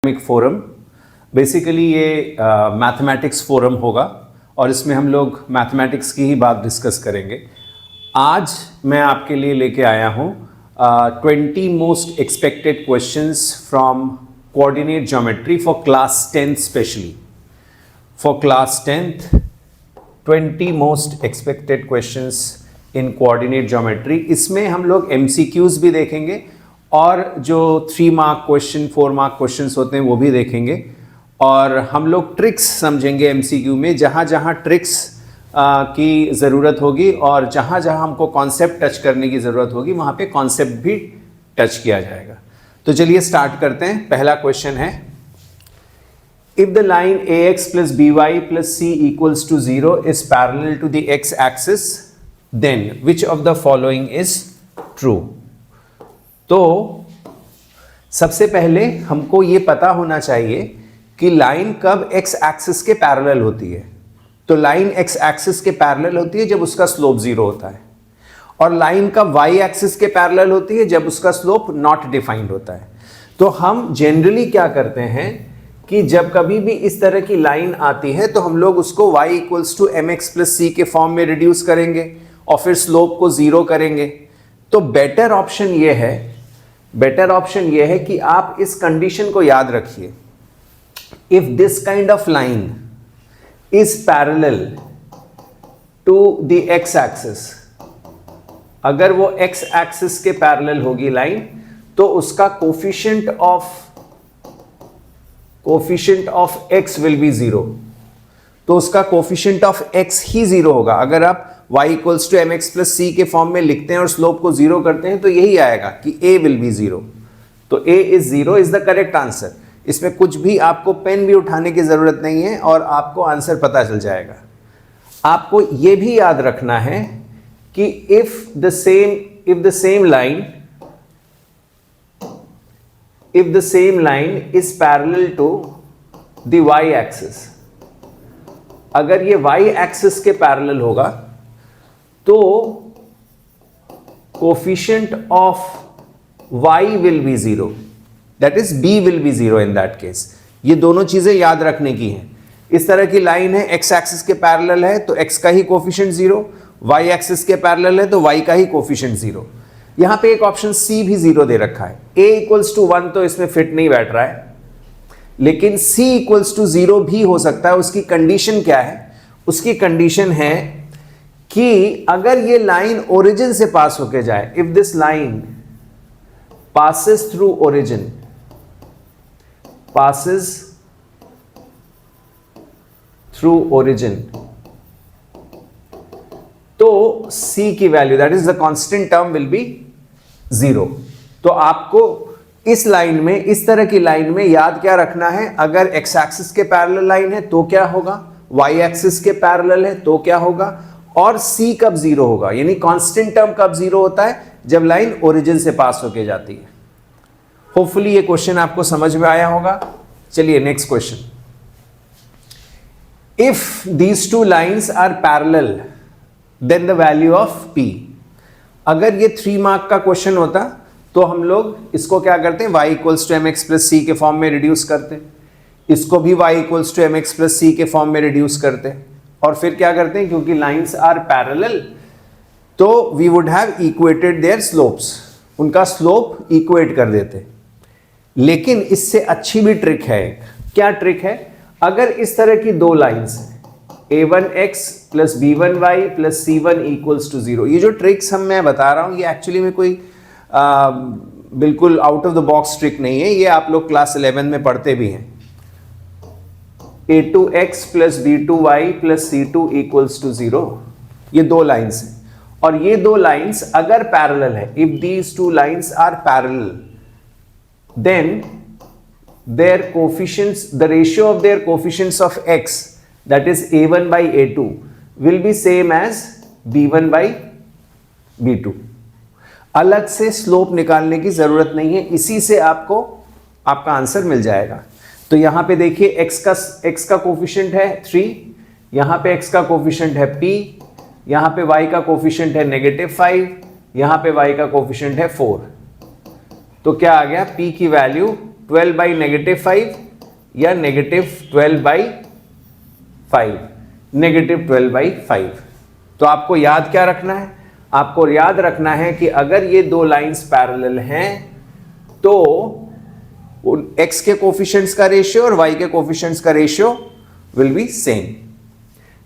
Academic forum. Basically ये mathematics forum होगा और इसमें हम लोग मैथमेटिक्स की ही बात डिस्कस करेंगे। आज मैं आपके लिए लेके आया हूँ 20 most expected questions from coordinate geometry for class 10 specially. For class 10th 20 most expected questions in coordinate geometry. इसमें हम लोग MCQs भी देखेंगे और जो 3 मार्क क्वेश्चन 4 मार्क क्वेश्चंस होते हैं वो भी देखेंगे, और हम लोग ट्रिक्स समझेंगे MCQ में। जहाँ जहाँ ट्रिक्स की ज़रूरत होगी और जहाँ जहाँ हमको कॉन्सेप्ट टच करने की ज़रूरत होगी वहाँ पे कॉन्सेप्ट भी टच किया जाएगा। तो चलिए स्टार्ट करते हैं। पहला क्वेश्चन है, if the line AX plus BY plus C equals to 0 is parallel to the X axis, then which of the following is true? तो सबसे पहले हमको ये पता होना चाहिए कि लाइन कब x एक्सिस के पैरेलल होती है। तो लाइन x एक्सिस के पैरेलल होती है जब उसका स्लोप 0 होता है, और लाइन कब y एक्सिस के पैरेलल होती है जब उसका स्लोप नॉट डिफाइंड होता है। तो हम जनरली क्या करते हैं कि जब कभी भी इस तरह की लाइन आती है तो हम लोग उसको y = mx + c के फॉर्म में रिड्यूस करेंगे और फिर स्लोप को 0 करेंगे। तो बेटर ऑप्शन ये है कि आप इस कंडीशन को याद रखिए, if this kind of line is parallel to the x axis, अगर वो एक्स एक्सिस के पैरेलल होगी लाइन, तो उसका coefficient of x will be 0। तो उसका कोफिशिएंट ऑफ एक्स ही 0 होगा। अगर आप y = mx + c के फॉर्म में लिखते हैं और स्लोप को 0 करते हैं तो यही आएगा कि a विल बी 0। तो a is 0 is the correct answer. इसमें कुछ भी आपको पेन भी उठाने की जरूरत नहीं है और आपको आंसर पता चल जाएगा। आपको यह भी याद रखना है कि if the same line is parallel to the y axis, अगर ये y एक्सिस के पैरेलल होगा तो coefficient of y will be 0, that is b will be 0 in that case. ये दोनों चीजें याद रखने की हैं। इस तरह की लाइन है, x एक्सिस के पैरेलल है तो x का ही कोफिशिएंट 0, y एक्सिस के पैरेलल है तो y का ही कोफिशिएंट 0। यहां पे एक ऑप्शन C भी 0 दे रखा है। a = 1 तो इसमें फिट नहीं बैठ रहा है, लेकिन C = 0 भी हो सकता है। उसकी कंडीशन क्या है? उसकी कंडीशन है कि अगर ये लाइन ओरिजिन से पास होके जाए, if this line passes through origin, तो C की value, that is the constant term, will be 0। तो आपको इस लाइन में, इस तरह की लाइन में याद क्या रखना है? अगर x एक्सिस के पैरेलल लाइन है तो क्या होगा, y एक्सिस के पैरेलल है तो क्या होगा, और C कब 0 होगा, यानी कांस्टेंट टर्म कब 0 होता है? जब लाइन ओरिजिन से पास होके जाती है। होपफुली ये क्वेश्चन आपको समझ में आया होगा। चलिए next question, if these two lines are parallel then the value of P। अगर ये 3 मार्क का क्वेश्चन होता तो हम लोग इसको क्या करते हैं, y = mx + c के फॉर्म में रिड्यूस करते, इसको भी y = mx + c के फॉर्म में रिड्यूस करते, और फिर क्या करते हैं, क्योंकि लाइंस आर पैरेलल तो we would have equated their slopes, उनका स्लोप इक्वेट कर देते। लेकिन इससे अच्छी भी ट्रिक है। क्या ट्रिक है? अगर इस तरह की दो लाइंस a1x + b1y + c1 = 0, ये जो ट्रिक्स मैं बता रहा हूं ये एक्चुअली में कोई बिल्कुल out of the box trick नहीं है, ये आप लोग क्लास 11 में पढ़ते भी हैं। a2x + b2y + c2 = 0, ये दो लाइंस हैं, और ये दो लाइंस अगर पैरेलल है, if these two lines are parallel, then their coefficients, the ratio of their coefficients of x, that is a1 by a2, will be same as b1 by b2। अलग से slope निकालने की जरूरत नहीं है, इसी से आपको आपका आंसर मिल जाएगा। तो यहां पे देखिए x का कोफिशिएंट है 3, यहां पे x का कोफिशिएंट है p, यहां पे y का कोफिशिएंट है -5, यहां पे y का कोफिशिएंट है 4। तो क्या आ गया, p की वैल्यू 12 बाई -5 या -12/5, -12/5। तो आपको याद क्या रखना है? आपको याद रखना है कि अगर ये दो लाइंस पैरेलल हैं तो x के कोफिशिएंट्स का रेशियो और y के कोफिशिएंट्स का रेशियो विल बी सेम।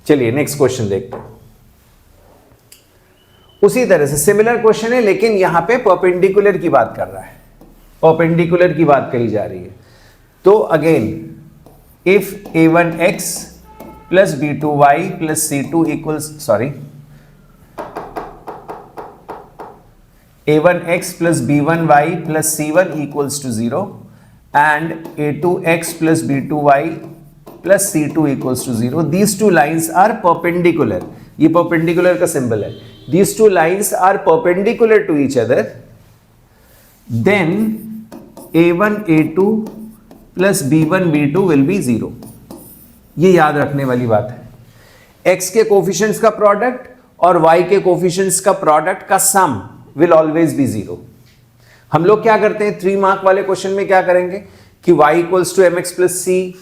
चलिए नेक्स्ट क्वेश्चन देखते हैं। उसी तरह से सिमिलर क्वेश्चन है, लेकिन यहां पे परपेंडिकुलर की बात कर रहा है, परपेंडिकुलर की बात कही जा रही है। तो again if a1x plus b2y plus c2 equals a1x plus b1y plus c1 equals to 0 and a2x plus b2y plus c2 equals to 0. These two lines are perpendicular. ये perpendicular का symbol है. These two lines are perpendicular to each other. Then a1 a2 plus b1 b2 will be 0. ये याद रखने वाली बात है। x के कोफिशिएंट्स का प्रोडक्ट और y के कोफिशिएंट्स का प्रोडक्ट का सम will always be 0. हम लोग क्या करते हैं 3 मार्क वाले क्वेश्चन में, क्या करेंगे कि y equals to mx plus c,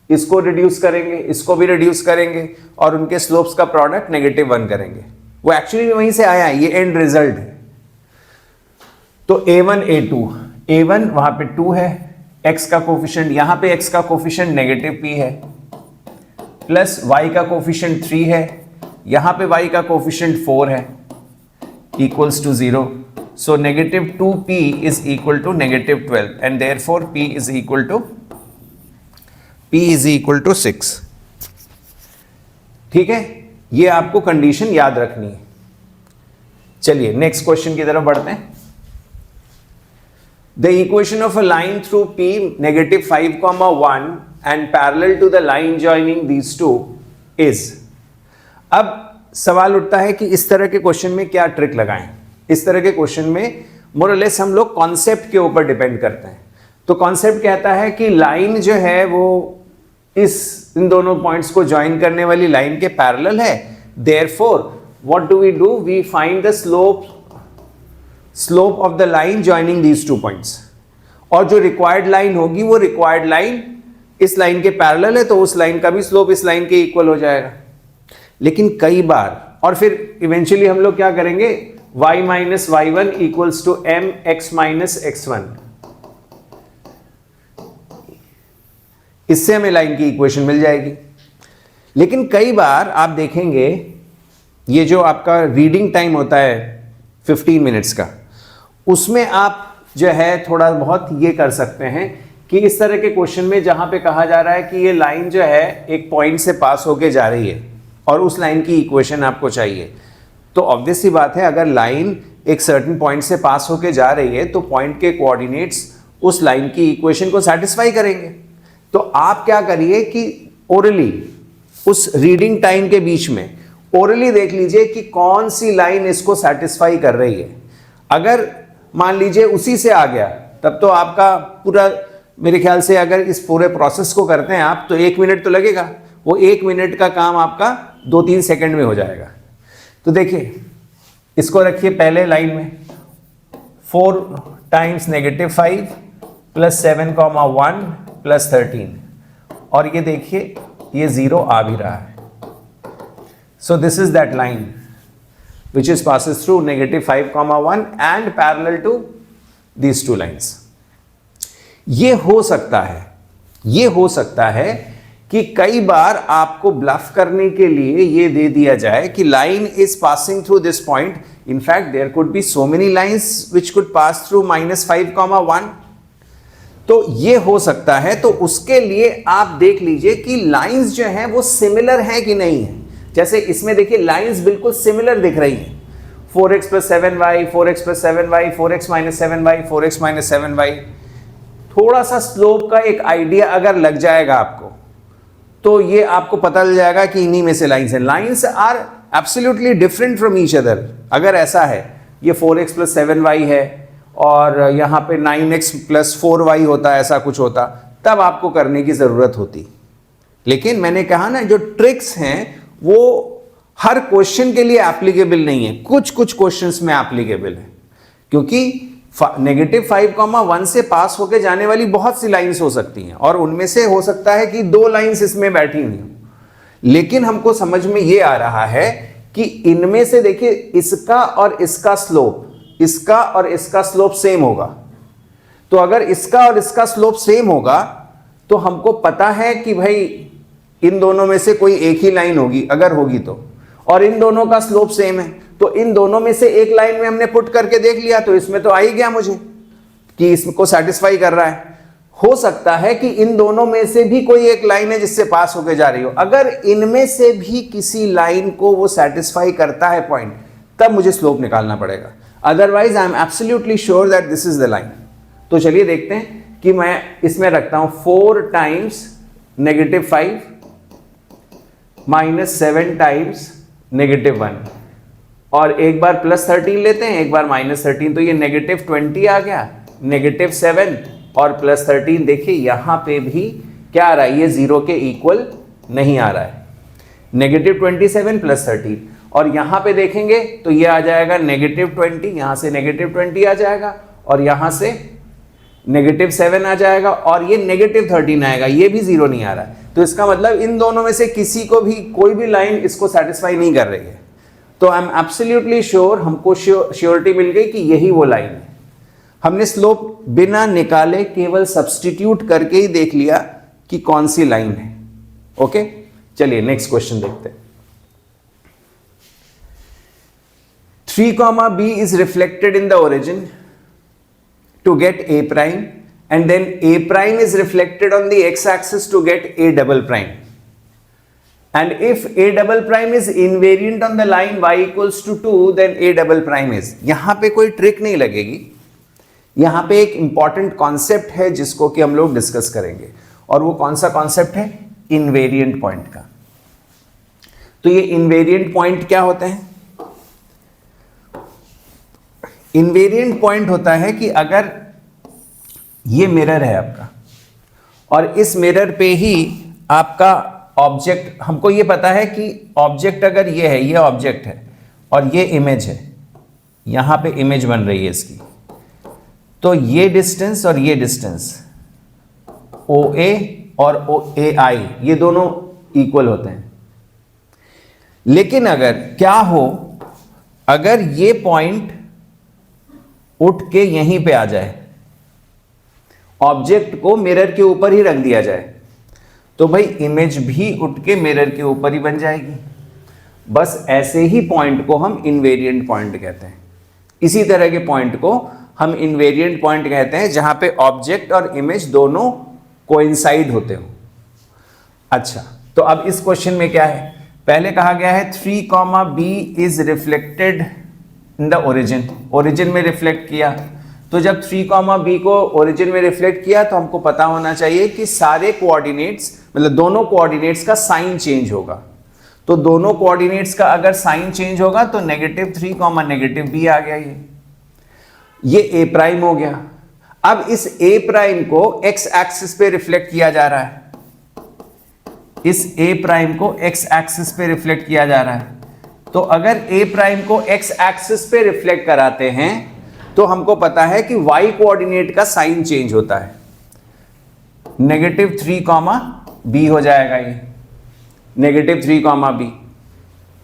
इसको रिड्यूस करेंगे, इसको भी रिड्यूस करेंगे और उनके स्लोप्स का प्रोडक्ट -1 करेंगे। वो एक्चुअली वहीं से आया है, ये एंड रिजल्ट है। तो a1 a2, a1 वहां पे 2 है, x का कोफिशिएंट, यहां पे x का कोफिशिएंट -p है, प्लस y का कोफिशिएंट 3 है, यहां पे y का कोफिशिएंट 4 है, equals to 0. So -2p is equal to -12 and therefore p is equal to 6. ठीक है, ये आपको कंडीशन याद रखनी है। चलिए नेक्स्ट क्वेश्चन की तरफ बढ़ते हैं। The equation of a line through p -5, 1 and parallel to the line joining these two is। अब सवाल उठता है कि इस तरह के क्वेश्चन में क्या ट्रिक लगाएं। इस तरह के क्वेश्चन में मोर और लेस हम लोग कॉन्सेप्ट के ऊपर डिपेंड करते हैं। तो कॉन्सेप्ट कहता है कि लाइन जो है वो इन दोनों पॉइंट्स को ज्वाइन करने वाली लाइन के पैरेलल है। Therefore what do, we find the slope of the line joining these 2 points. और जो रिक्वायर्ड लाइन होगी वो रिक्वायर्ड लाइन इस लाइन के पैरेलल है, तो उस लाइन का भी स्लोप इस लाइन के इक्वल हो जाएगा। लेकिन कई बार, और फिर इवेंचुअली हम लोग क्या करेंगे, y minus y1 equals to mx minus x1, इससे हमें लाइन की इक्वेशन मिल जाएगी। लेकिन कई बार आप देखेंगे ये जो आपका रीडिंग टाइम होता है 15 मिनट्स का, उसमें आप जो है थोड़ा बहुत ये कर सकते हैं कि इस तरह के क्वेश्चन में जहां पे कहा जा रहा है कि ये लाइन जो है एक पॉइंट से पास होके जा रही है और उस लाइन की इक्वेशन आपको चाहिए, तो ऑब्वियस सी बात है अगर लाइन एक सर्टेन पॉइंट से पास होके जा रही है तो पॉइंट के कोऑर्डिनेट्स उस लाइन की इक्वेशन को सेटिस्फाई करेंगे। तो आप क्या करिए कि ओरली उस रीडिंग टाइम के बीच में ओरली देख लीजिए कि कौन सी लाइन इसको सेटिस्फाई कर रही है। अगर मान लीजिए उसी से आ गया तब तो आपका पूरा, मेरे ख्याल से अगर इस पूरे प्रोसेस को करते हैं आप तो 1 मिनट तो लगेगा, वो 1 मिनट का काम आपका 2-3 सेकंड में हो जाएगा। तो देखिए इसको रखिए पहले लाइन में 4 टाइम्स -5 प्लस 7, 1 प्लस 13, और ये देखिए ये 0 आ भी रहा है। So this is that line which is passes through -5, 1 and parallel to these 2 lines. ये हो सकता है कि कई बार आपको ब्लफ करने के लिए ये दे दिया जाए कि line is passing through this point. In fact there could be so many lines which could pass through -5, 1। तो ये हो सकता है, तो उसके लिए आप देख लीजिए कि लाइंस जो हैं वो सिमिलर हैं कि नहीं है। जैसे इसमें देखिए लाइंस बिल्कुल सिमिलर दिख रही हैं, 4x + 7y, 4x + 7y, 4x - 7y, 4x - 7y। थोड़ा सा स्लोप का एक आइडिया अगर लग जाएगा आपको तो ये आपको पता चल जाएगा कि इन्हीं में से लाइंस हैं। Lines are absolutely different from each other. अगर ऐसा है, ये 4x + 7y है और यहाँ पे 9x + 4y होता, ऐसा कुछ होता, तब आपको करने की ज़रूरत होती। लेकिन मैंने कहा ना, जो ट्रिक्स हैं वो हर क्वेश्चन के लिए एप्लीकेबल नहीं है, कुछ क्वेश्चंस में एप्लीकेबल है। क्योंकि -5, 1 से पास होके जाने वाली बहुत सी लाइंस हो सकती हैं और उनमें से हो सकता है कि 2 लाइंस इसमें बैठी हुई हो, लेकिन हमको समझ में ये आ रहा है कि इनमें से देखिए इसका और इसका स्लोप सेम होगा। तो अगर इसका और इसका स्लोप सेम होगा तो हमको पता है कि भाई इन दोनों में से कोई एक ही लाइन होगी, अगर होगी तो, और इन दोनों का स्लोप सेम है, तो इन दोनों में से एक लाइन में हमने पुट करके देख लिया तो इसमें तो आ ही गया मुझे कि इसको सेटिस्फाई कर रहा है। हो सकता है कि इन दोनों में से भी कोई एक लाइन है जिससे पास होके जा रही हो, अगर इनमें से भी किसी लाइन को वो सेटिस्फाई करता है पॉइंट, तब मुझे स्लोप निकालना पड़ेगा, otherwise I am absolutely sure that this is the line. तो चलिए देखते हैं कि मैं इसमें रखता हूं 4 टाइम्स -5 -7 टाइम्स -1, और एक बार +13 लेते हैं, एक बार -13, तो ये -20 आ गया, -7 और +13। देखिए यहां पे भी क्या आ रहा है, ये 0 के इक्वल नहीं आ रहा है, -27 +13, और यहां पे देखेंगे तो ये आ जाएगा -20, यहां से -20 आ जाएगा और यहां से -7 आ जाएगा और ये -13 आएगा, ये भी 0 नहीं आ रहा है। तो इसका मतलब इन दोनों में से किसी को भी कोई भी लाइन इसको सेटिस्फाई नहीं कर रही है। तो आई एम एब्सोल्युटली श्योर, हमको श्योरिटी मिल गई कि यही वो लाइन है। हमने स्लोप बिना निकाले केवल सब्स्टिट्यूट करके ही देख लिया कि कौन सी लाइन है। ओके, चलिए नेक्स्ट क्वेश्चन देखते हैं। 3, B is reflected in the origin to get A prime, and then A prime is reflected on the x-axis to get A double prime. And if A double prime is invariant on the line y equals to 2, then A double prime is। यहां पे कोई trick नहीं लगेगी, यहां पे एक important concept है जिसको कि हम लोग डिस्कस करेंगे, और वो कौन सा कॉन्सेप्ट है, इनवेरिएंट पॉइंट का। तो ये इनवेरिएंट पॉइंट क्या होते हैं? इनवेरिएंट पॉइंट होता है कि अगर ये मिरर है आपका और इस मिरर पे ही आपका ऑब्जेक्ट, हमको ये पता है कि ऑब्जेक्ट अगर ये है, ये ऑब्जेक्ट है और ये इमेज है, यहां पे इमेज बन रही है इसकी, तो ये डिस्टेंस और ये डिस्टेंस OA और OAI ये दोनों इक्वल होते हैं। लेकिन अगर क्या हो, अगर ये पॉइंट उठ के यहीं पे आ जाए, ऑब्जेक्ट को मिरर के ऊपर ही रख दिया जाए, तो भाई इमेज भी उठ के मिरर के ऊपर ही बन जाएगी। बस ऐसे ही पॉइंट को हम इनवेरिएंट पॉइंट कहते हैं। इसी तरह के पॉइंट को हम इनवेरिएंट पॉइंट कहते हैं जहां पे ऑब्जेक्ट और इमेज दोनों कोइंसाइड होते हो। अच्छा, तो अब इस क्वेश्चन में क्या है, पहले कहा गया है 3, B is reflected in the origin, origin में रिफ्लेक्ट किया। तो जब 3, B को ओरिजिन में रिफ्लेक्ट किया तो हमको पता होना चाहिए कि सारे कोऑर्डिनेट्स, मतलब दोनों कोऑर्डिनेट्स का साइन चेंज होगा। तो दोनों कोऑर्डिनेट्स का अगर साइन चेंज होगा तो -3, -B आ गया, ये A प्राइम हो गया। अब इस A प्राइम को x एक्सिस पे रिफ्लेक्ट किया जा रहा है, इस A प्राइम को x एक्सिस पे रिफ्लेक्ट किया जा रहा है। तो अगर A प्राइम को x एक्सिस पे रिफ्लेक्ट कराते हैं तो हमको पता है कि y कोऑर्डिनेट का साइन चेंज होता है, -3, B हो जाएगा, ये -3, B,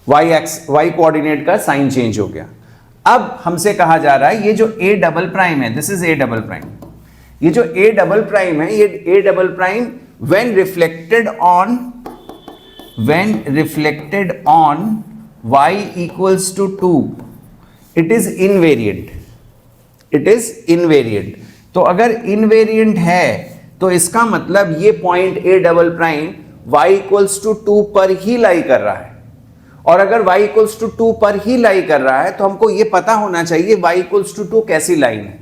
y कोऑर्डिनेट का साइन चेंज हो गया। अब हमसे कहा जा रहा है ये जो A डबल प्राइम है, this is A double prime, ये जो A डबल प्राइम है, ये A double prime when reflected on y equals to 2, it is invariant, it is invariant। तो अगर invariant है तो इसका मतलब ये point A double prime y equals to 2 पर ही लाई कर रहा है, और अगर y equals to 2 पर ही लाई कर रहा है तो हमको ये पता होना चाहिए y equals to 2 कैसी लाइन है।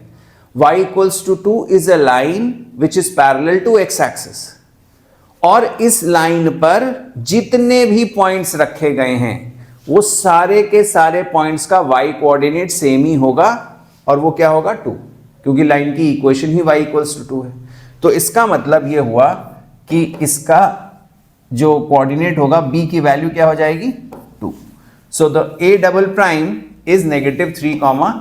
y equals to 2 is a line which is parallel to x axis, और इस लाइन पर जितने भी पॉइंट्स रखे गए हैं वो सारे के सारे पॉइंट्स का y कोऑर्डिनेट सेम ही होगा, और वो क्या होगा 2, क्योंकि लाइन की equation he y equals to 2 है। तो इसका मतलब ये हुआ कि इसका जो कोऑर्डिनेट होगा b की वैल्यू क्या हो जाएगी 2। So the A double prime is -3,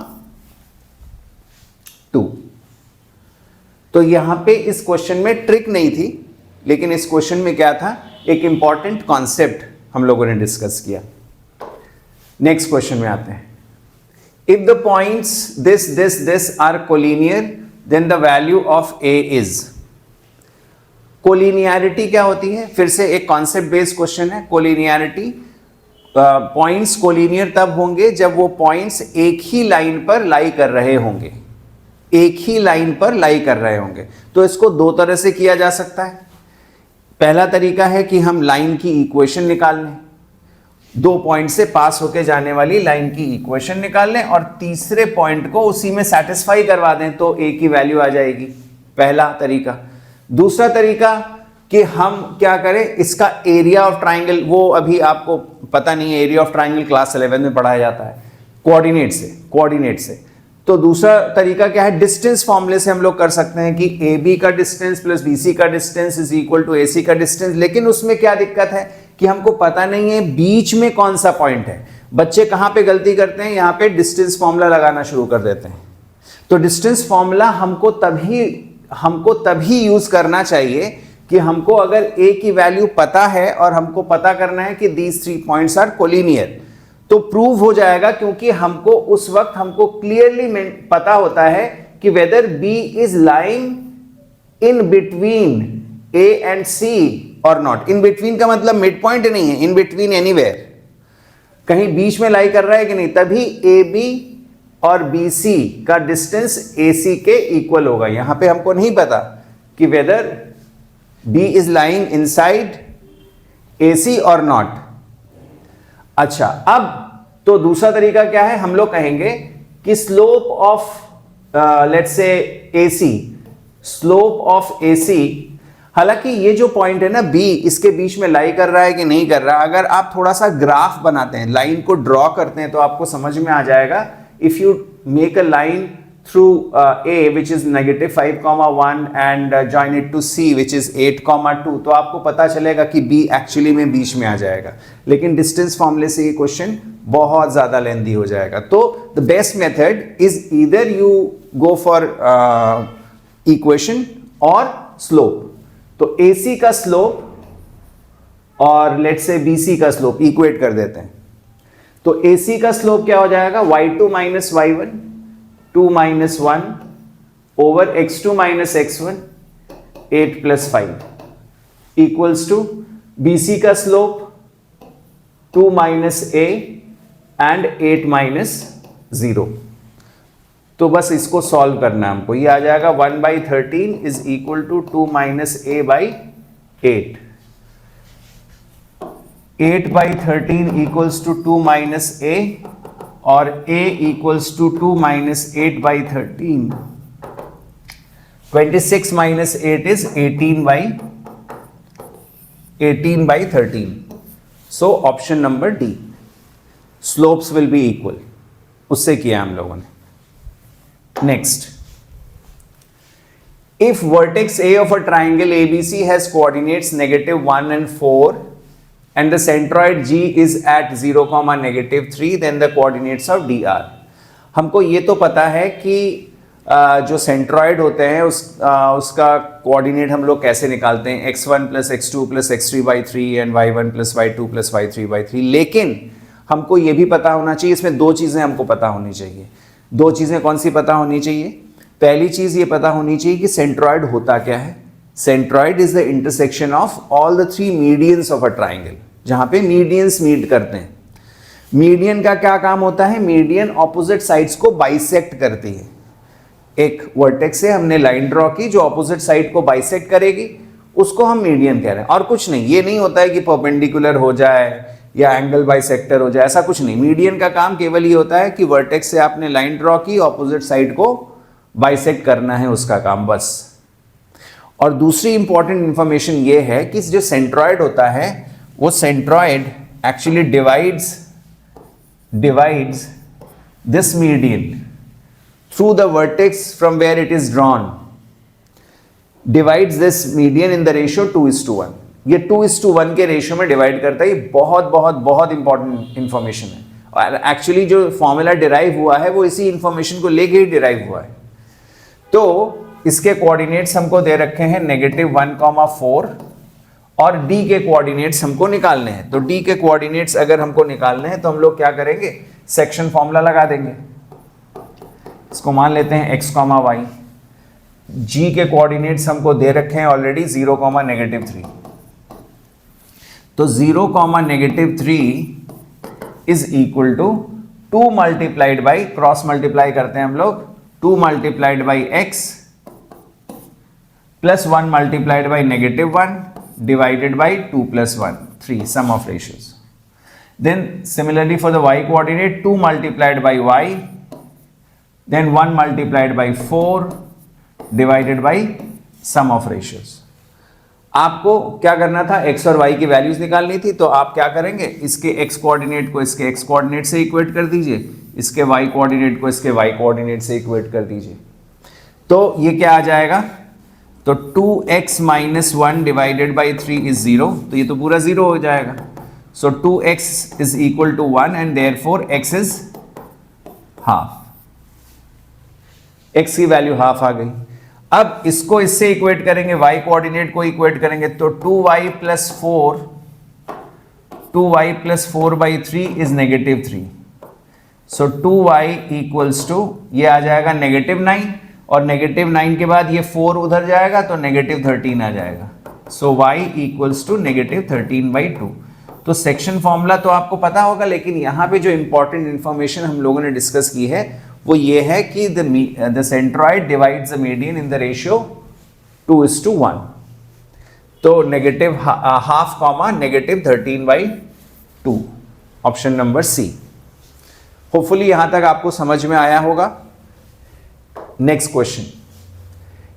तो यहां पे इस क्वेश्चन में ट्रिक नहीं थी, लेकिन इस क्वेश्चन में क्या था, एक इंपॉर्टेंट कॉन्सेप्ट हम लोगों ने डिस्कस किया। नेक्स्ट क्वेश्चन में आते हैं। If the points this are collinear then the value of A is. Collinearity क्या होती है? फिर से एक कॉन्सेप्ट बेस्ड क्वेश्चन है। कोलिनियरिटी, पॉइंट्स कोलिनियर तब होंगे जब वो पॉइंट्स एक ही लाइन पर लाई कर रहे होंगे, एक ही लाइन पर लाई कर रहे होंगे। तो इसको दो तरह से किया जा सकता है। पहला तरीका है कि हम लाइन की इक्वेशन निकाल लें, दो पॉइंट से पास होके जाने वाली लाइन की इक्वेशन निकाल लें और तीसरे पॉइंट को उसी में सेटिस्फाई करवा दें तो ए की वैल्यू आ जाएगी। पहला तरीका। दूसरा तरीका कि हम क्या करें, इसका एरिया ऑफ ट्राइंगल, वो अभी आपको पता नहीं है, एरिया ऑफ ट्राइंगल क्लास 11 में पढ़ाया जाता है, कोऑर्डिनेट से। तो दूसरा तरीका क्या है, डिस्टेंस फॉर्मूले से हम लोग कर सकते हैं कि ए बी का डिस्टेंस प्लस बी सी का डिस्टेंस इज इक्वल टू ए सी का डिस्टेंस। लेकिन उसमें क्या दिक्कत है कि हमको पता नहीं है बीच में कौन सा पॉइंट है। बच्चे कहां पे गलती करते हैं, यहां पे डिस्टेंस फॉर्मूला लगाना शुरू कर देते हैं। तो डिस्टेंस फॉर्मूला हमको तभी यूज करना चाहिए कि हमको अगर ए की वैल्यू पता है और हमको पता करना है कि दीज 3 पॉइंट्स आर कोलिनियर, तो प्रूव हो जाएगा, क्योंकि हमको उस वक्त हमको क्लियरली पता होता है कि whether B is lying in between A and C or not. In between का मतलब मिड पॉइंट नहीं है, इन बिटवीन एनीवेयर, कहीं बीच में लाई कर रहा है कि नहीं, तभी ए बी और बी सी का डिस्टेंस ए सी के इक्वल होगा। यहां पे हमको नहीं पता कि whether B is lying inside A C or not. अच्छा, अब तो दूसरा तरीका क्या है, हम लोग कहेंगे कि slope of let's say AC, slope of AC, हालांकि ये जो पॉइंट है ना B, इसके बीच में लाई कर रहा है कि नहीं कर रहा, अगर आप थोड़ा सा ग्राफ बनाते हैं, लाइन को ड्रॉ करते हैं, तो आपको समझ में आ जाएगा। If you make a line through A which is -5,1 and join it to C which is 8,2, तो आपको पता चलेगा कि B एक्चुअली में बीच में आ जाएगा। लेकिन डिस्टेंस फॉर्मूले से ये क्वेश्चन बहुत ज्यादा लेंथी हो जाएगा। तो the best method is either you go for equation और स्लोप। तो AC का स्लोप और लेट्स से BC का स्लोप इक्वेट कर देते हैं। तो AC का स्लोप क्या हो जाएगा, y2 minus y1 2 minus 1 over x2 minus x1 8 plus 5 equals to BC का slope 2 minus a and 8 minus 0। तो बस इसको सॉल्व करना है हमको। ये आ जाएगा 1/13 is equal to 2 minus a by 8। 8/13 equals to 2 minus a और a equals to 2 minus 8/13। 26 minus 8 is 18/13। So option number D, slopes will be equal, उससे किया हम लोगों ने। Next, if vertex A of a triangle ABC has coordinates -1 and 4 and the centroid G is at 0, -3, then the coordinates of D are। हमको ये तो पता है कि जो सेंट्रॉइड होते हैं उसका कोऑर्डिनेट हम लोग कैसे निकालते हैं, x1 + x2 + x3/3 and y1 + y2 + y3/3। लेकिन हमको ये भी पता होना चाहिए, इसमें दो चीज़ें हमको पता होनी चाहिए। दो चीज़ें कौन सी पता होनी चाहिए? पहली चीज़ ये पता होनी चाहिए कि सेंट्रॉइड होता क्या है। Centroid is the intersection of all the 3 medians of a triangle, जहां पे मीडियंस मीट करते हैं। मीडियन का क्या काम होता है? मीडियन ऑपोजिट साइड्स को बाइसेक्ट करती है। एक वर्टेक्स से हमने लाइन ड्रॉ की जो ऑपोजिट साइड को बाइसेक्ट करेगी, उसको हम मीडियन कह रहे हैं। और कुछ नहीं, ये नहीं होता है कि परपेंडिकुलर हो जाए या एंगल बाइसेक्टर हो जाए, ऐसा कुछ नहीं। मीडियन का काम केवल ये होता है कि वर्टेक्स से आपने लाइन ड्रॉ की, ऑपोजिट साइड को बाइसेक्ट करना है, उसका काम बस। और दूसरी इंपॉर्टेंट इंफॉर्मेशन ये है कि जो सेंट्रॉइड होता है वो centroid actually divides this median through the vertex from where it is drawn, divides this median in the ratio 2:1। ये 2:1 के रेशियो में डिवाइड करता है। ये बहुत बहुत बहुत इंपॉर्टेंट इंफॉर्मेशन है और एक्चुअली जो फॉर्मूला डिराइव हुआ है वो इसी इंफॉर्मेशन को लेके ही डिराइव हुआ है। तो इसके कोऑर्डिनेट्स हमको दे रखे हैं -1,4 और d के कोऑर्डिनेट्स हमको निकालने हैं। तो d के कोऑर्डिनेट्स अगर हमको निकालने हैं तो हम लोग क्या करेंगे, सेक्शन फॉर्मूला लगा देंगे। इसको मान लेते हैं x, y। g के कोऑर्डिनेट्स हमको दे रखे हैं ऑलरेडी 0, -3। तो 0, -3 is equal to 2 multiplied by, cross multiply करते हैं हम लोग, 2 multiplied by x plus 1 multiplied by -1 divided by 2 plus 1, 3, sum of ratios. Then similarly for the y coordinate, 2 multiplied by y, then 1 multiplied by 4 divided by sum of ratios. आपको क्या करना था, x और y की values निकालनी थी। तो आप क्या करेंगे, इसके x कोऑर्डिनेट को इसके x कोऑर्डिनेट से इक्वेट कर दीजिए, इसके y कोऑर्डिनेट को इसके y कोऑर्डिनेट से इक्वेट कर दीजिए। तो ये क्या आ जाएगा, तो 2x minus 1 divided by 3 is 0, तो ये तो पूरा 0 हो जाएगा। So 2x is equal to 1 and therefore x is half, x की वैल्यू हाफ आ गई। अब इसको इससे इक्वेट करेंगे, y कोऑर्डिनेट को इक्वेट करेंगे, तो 2y plus 4 by 3 is -3। So 2y equals to, ये आ जाएगा -9, और -9 के बाद ये 4 उधर जाएगा तो -13 आ जाएगा। सो y इक्वल्स टू -13/2। तो सेक्शन फॉर्मूला तो आपको पता होगा, लेकिन यहाँ पे जो इंपॉर्टेंट इंफॉर्मेशन हम लोगों ने डिस्कस की है वो ये है कि the centroid divides the median in the ratio 2:1। तो ½ -13/2, ऑप्शन नंबर सी। होपफुली यहां तक आपको समझ में आया होगा। Next question,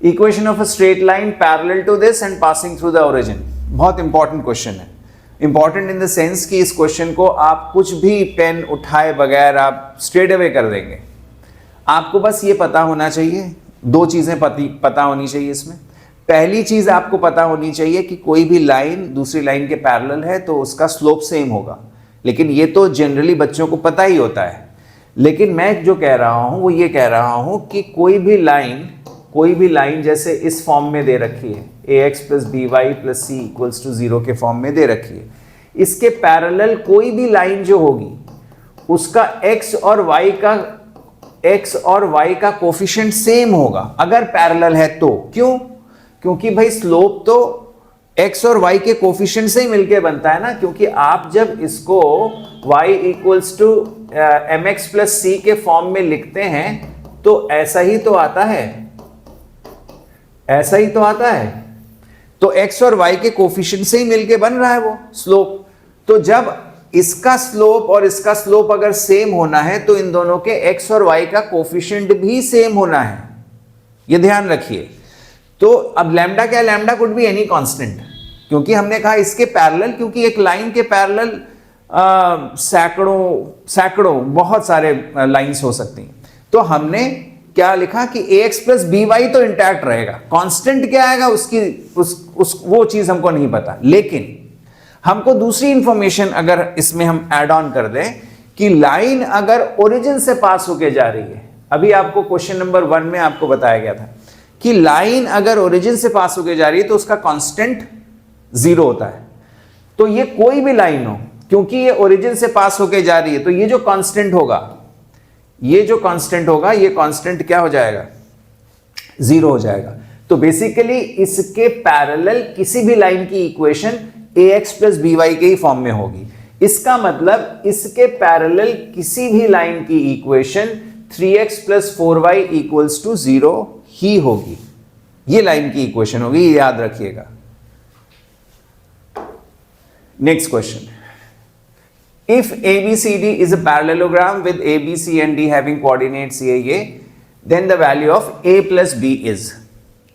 equation of a straight line parallel to this and passing through the origin. बहुत इंपॉर्टेंट क्वेश्चन है, इंपॉर्टेंट इन द सेंस कि इस क्वेश्चन को आप कुछ भी पेन उठाए बगैर आप स्ट्रेट अवे कर देंगे। आपको बस ये पता होना चाहिए, दो चीजें पता होनी चाहिए इसमें। पहली चीज आपको पता होनी चाहिए कि कोई भी लाइन दूसरी लाइन के पैरेलल है तो उसका स्लोप सेम होगा, लेकिन ये तो जनरली बच्चों को पता ही होता है। लेकिन मैं जो कह रहा हूं वो ये कह रहा हूं कि कोई भी लाइन जैसे इस फॉर्म में दे रखी है, ax plus by plus c equals to 0 के फॉर्म में दे रखी है, इसके पैरेलल कोई भी लाइन जो होगी उसका x और y का कोफिशिएंट सेम होगा अगर पैरेलल है तो। क्यों? क्योंकि भाई स्लोप तो x और y के कोफिशिएंट से ही मिलके बनता है ना, क्योंकि आप जब इसको y equals to mx plus c के फॉर्म में लिखते हैं तो ऐसा ही तो आता है, ऐसा ही तो आता है। तो x और y के कोफिशिएंट से ही मिलके बन रहा है वो स्लोप। तो जब इसका स्लोप और इसका स्लोप अगर सेम होना है तो इन दोनों के x और y का कोफिशिएंट भी सेम होना है, ये ध्यान रखिए। तो अब लैम्डा क्या है, lambda could be any constant, क्योंकि हमने कहा इसके पैरेलल, क्योंकि एक लाइन के पैरेलल सैकड़ों बहुत सारे लाइंस हो सकती हैं। तो हमने क्या लिखा कि ax प्लस by तो इंटैक्ट रहेगा, कांस्टेंट क्या आएगा वो चीज हमको नहीं पता। लेकिन हमको दूसरी इंफॉर्मेशन अगर इसमें हम ऐड ऑन कर दें कि लाइन अगर ओरिजिन से पास होके जा रही है, अभी आपको क्वेश्चन नंबर 1 में आपको बताया गया था कि लाइन अगर ओरिजिन से पास होके जा रही है तो उसका कांस्टेंट 0 होता है। तो ये कोई भी लाइन हो, क्योंकि ये ओरिजिन से पास होके जा रही है, तो ये जो कांस्टेंट होगा ये कांस्टेंट क्या हो जाएगा, 0 हो जाएगा। तो बेसिकली इसके पैरेलल किसी भी लाइन की इक्वेशन ax प्लस by के ही फॉर्म में होगी। इसका मतलब इसके पैरेलल किसी भी लाइन की equation 3x plus 4y equals to 0 ही होगी, ये लाइन की इक्वेशन होगी, ये याद रखिएगा। Next question, if ABCD is a parallelogram with ABC and D having coordinates A, then the value of A plus B is।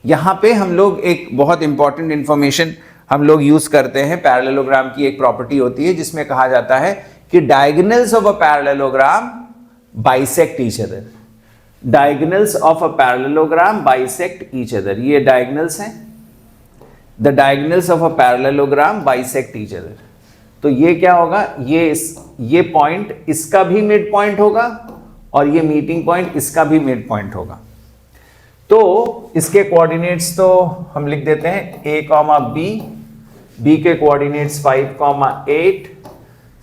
यहां पे हम लोग एक बहुत इंपॉर्टेंट इंफॉर्मेशन हम लोग यूज करते हैं। पैरेललोग्राम की एक प्रॉपर्टी होती है जिसमें कहा जाता है कि diagonals of a parallelogram bisect each other. Diagonals of a parallelogram bisect each other, ये डायगोनल्स हैं। The diagonals of a parallelogram bisect each other. तो ये क्या होगा, ये पॉइंट इसका भी मिड पॉइंट होगा और ये मीटिंग पॉइंट इसका भी मिड पॉइंट होगा। तो इसके कोऑर्डिनेट्स तो हम लिख देते हैं a, b के कोऑर्डिनेट्स 5, 8,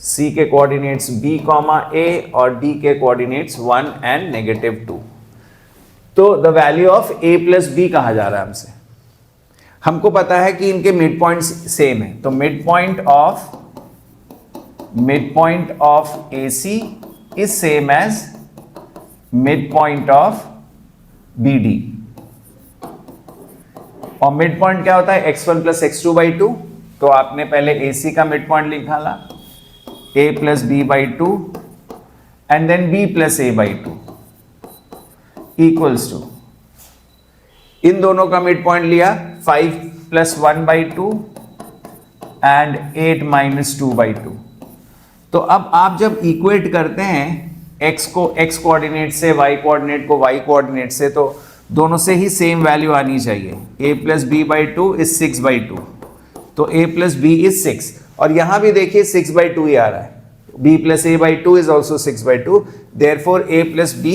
c के कोऑर्डिनेट्स b, a और d के कोऑर्डिनेट्स 1 एंड -2। तो the value of a plus B कहा जा रहा है हमसे। हमको पता है कि इनके मिड पॉइंट सेम है, तो mid point of AC is same as mid point of BD। और मिड पॉइंट क्या होता है? x1 plus x2/2। तो आपने पहले AC का मिड पॉइंट निकाला a plus b/2 and then b plus a/2 equals to, इन दोनों का मिड पॉइंट लिया 5 प्लस 1/2 एंड 8 माइनस 2/2। तो अब आप जब इक्वेट करते हैं x को x कोऑर्डिनेट से, y कोऑर्डिनेट को y कोऑर्डिनेट से, तो दोनों से ही सेम वैल्यू आनी चाहिए। a प्लस b/2 इज 6/2, तो a प्लस b इज 6। और यहां भी देखिए 6/2 ही आ रहा है, b plus a/2 is also 6/2, therefore a plus b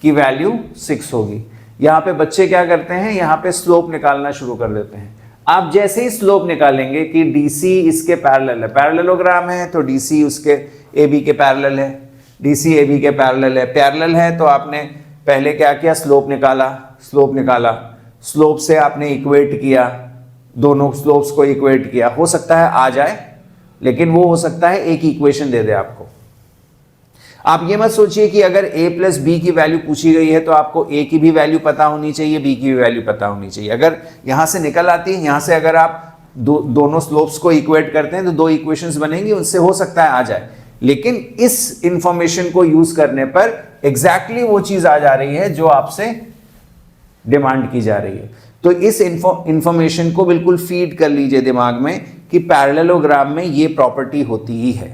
की वैल्यू 6 होगी। यहाँ पे बच्चे क्या करते हैं, यहाँ पे स्लोप निकालना शुरू कर देते हैं। आप जैसे ही स्लोप निकालेंगे कि DC इसके पैरेलल है, पैरेललोग्राम है तो DC उसके AB के पैरेलल है, DC AB के पैरेलल है तो आपने पहले क्या किया, स्लोप निकाला, स्लोप से आपने इक्वेट किया, दोनों स्लोप्स को इक्वेट किया। हो सकता है आ जाए, लेकिन वो हो सकता है एक इक्वेशन दे दे आपको। आप ये मत सोचिए कि अगर a प्लस बी की वैल्यू पूछी गई है तो आपको a की भी वैल्यू पता होनी चाहिए, b की भी वैल्यू पता होनी चाहिए। अगर यहां से निकल आती है, यहां से अगर आप दोनों स्लोप्स को इक्वेट करते हैं तो दो इक्वेशंस बनेंगी, उनसे हो सकता है आ जाए। लेकिन इस इंफॉर्मेशन को यूज करने पर एग्जैक्टली वो चीज आ जा रही है जो आपसे डिमांड की जा रही है। तो इस इंफॉर्मेशन को बिल्कुल फीड कर लीजिए दिमाग में कि पैरेललोग्राम में ये प्रॉपर्टी होती ही है।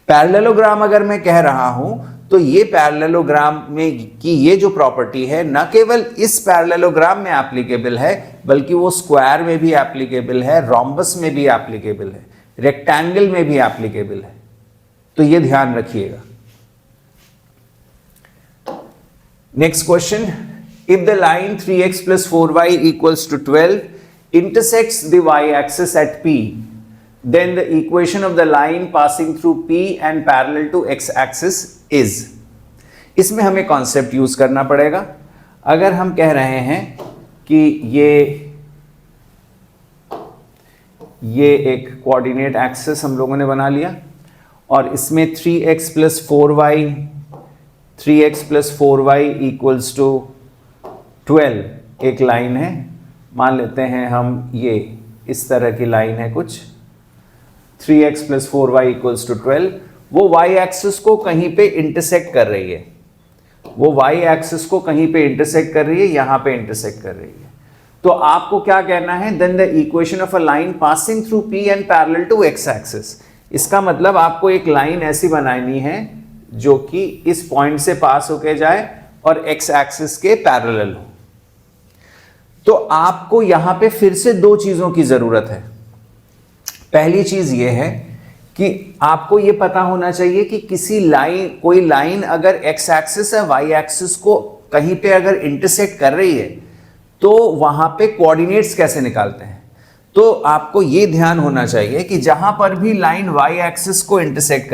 पैरेललोग्राम अगर मैं कह रहा हूं तो ये पैरेललोग्राम में की ये जो प्रॉपर्टी है न केवल इस पैरेललोग्राम में एप्लीकेबल है, बल्कि वो स्क्वायर में भी एप्लीकेबल है, रोम्बस में भी एप्लीकेबल है, रेक्टेंगल में भी एप्लीकेबल है। तो ये ध्यान रखिएगा। Next question, if the line 3x plus 4y equals to 12 intersects the y-axis at P, then the equation of the line passing through P and parallel to x-axis is। इसमें हमें concept use करना पड़ेगा। अगर हम कह रहे हैं कि ये एक कोऑर्डिनेट एक्सिस हम लोगों ने बना लिया और इसमें 3x plus 4y equals to 12 एक लाइन है। मान लेते हैं हम ये इस तरह की लाइन है कुछ, 3x plus 4y equals to 12। वो y एक्सिस को कहीं पे इंटरसेक्ट कर रही है, यहां पे इंटरसेक्ट कर रही है। तो आपको क्या कहना है, then the equation of a line passing through P and parallel to x axis. इसका मतलब आपको एक लाइन ऐसी बनानी है जो कि इस पॉइंट से पास होके जाए और x एक्सिस के पैरेलल हो। तो आपको यहां पे फिर से दो चीजों की जरूरत है। पहली चीज यह है कि आपको यह पता होना चाहिए कि कोई लाइन अगर x एक्सिस या y एक्सिस को कहीं पे अगर इंटरसेक्ट कर रही है तो वहां पे कोऑर्डिनेट्स कैसे निकालते हैं। तो आपको यह ध्यान होना चाहिए कि जहां पर भी लाइन y एक्सिस को इंटरसेक्ट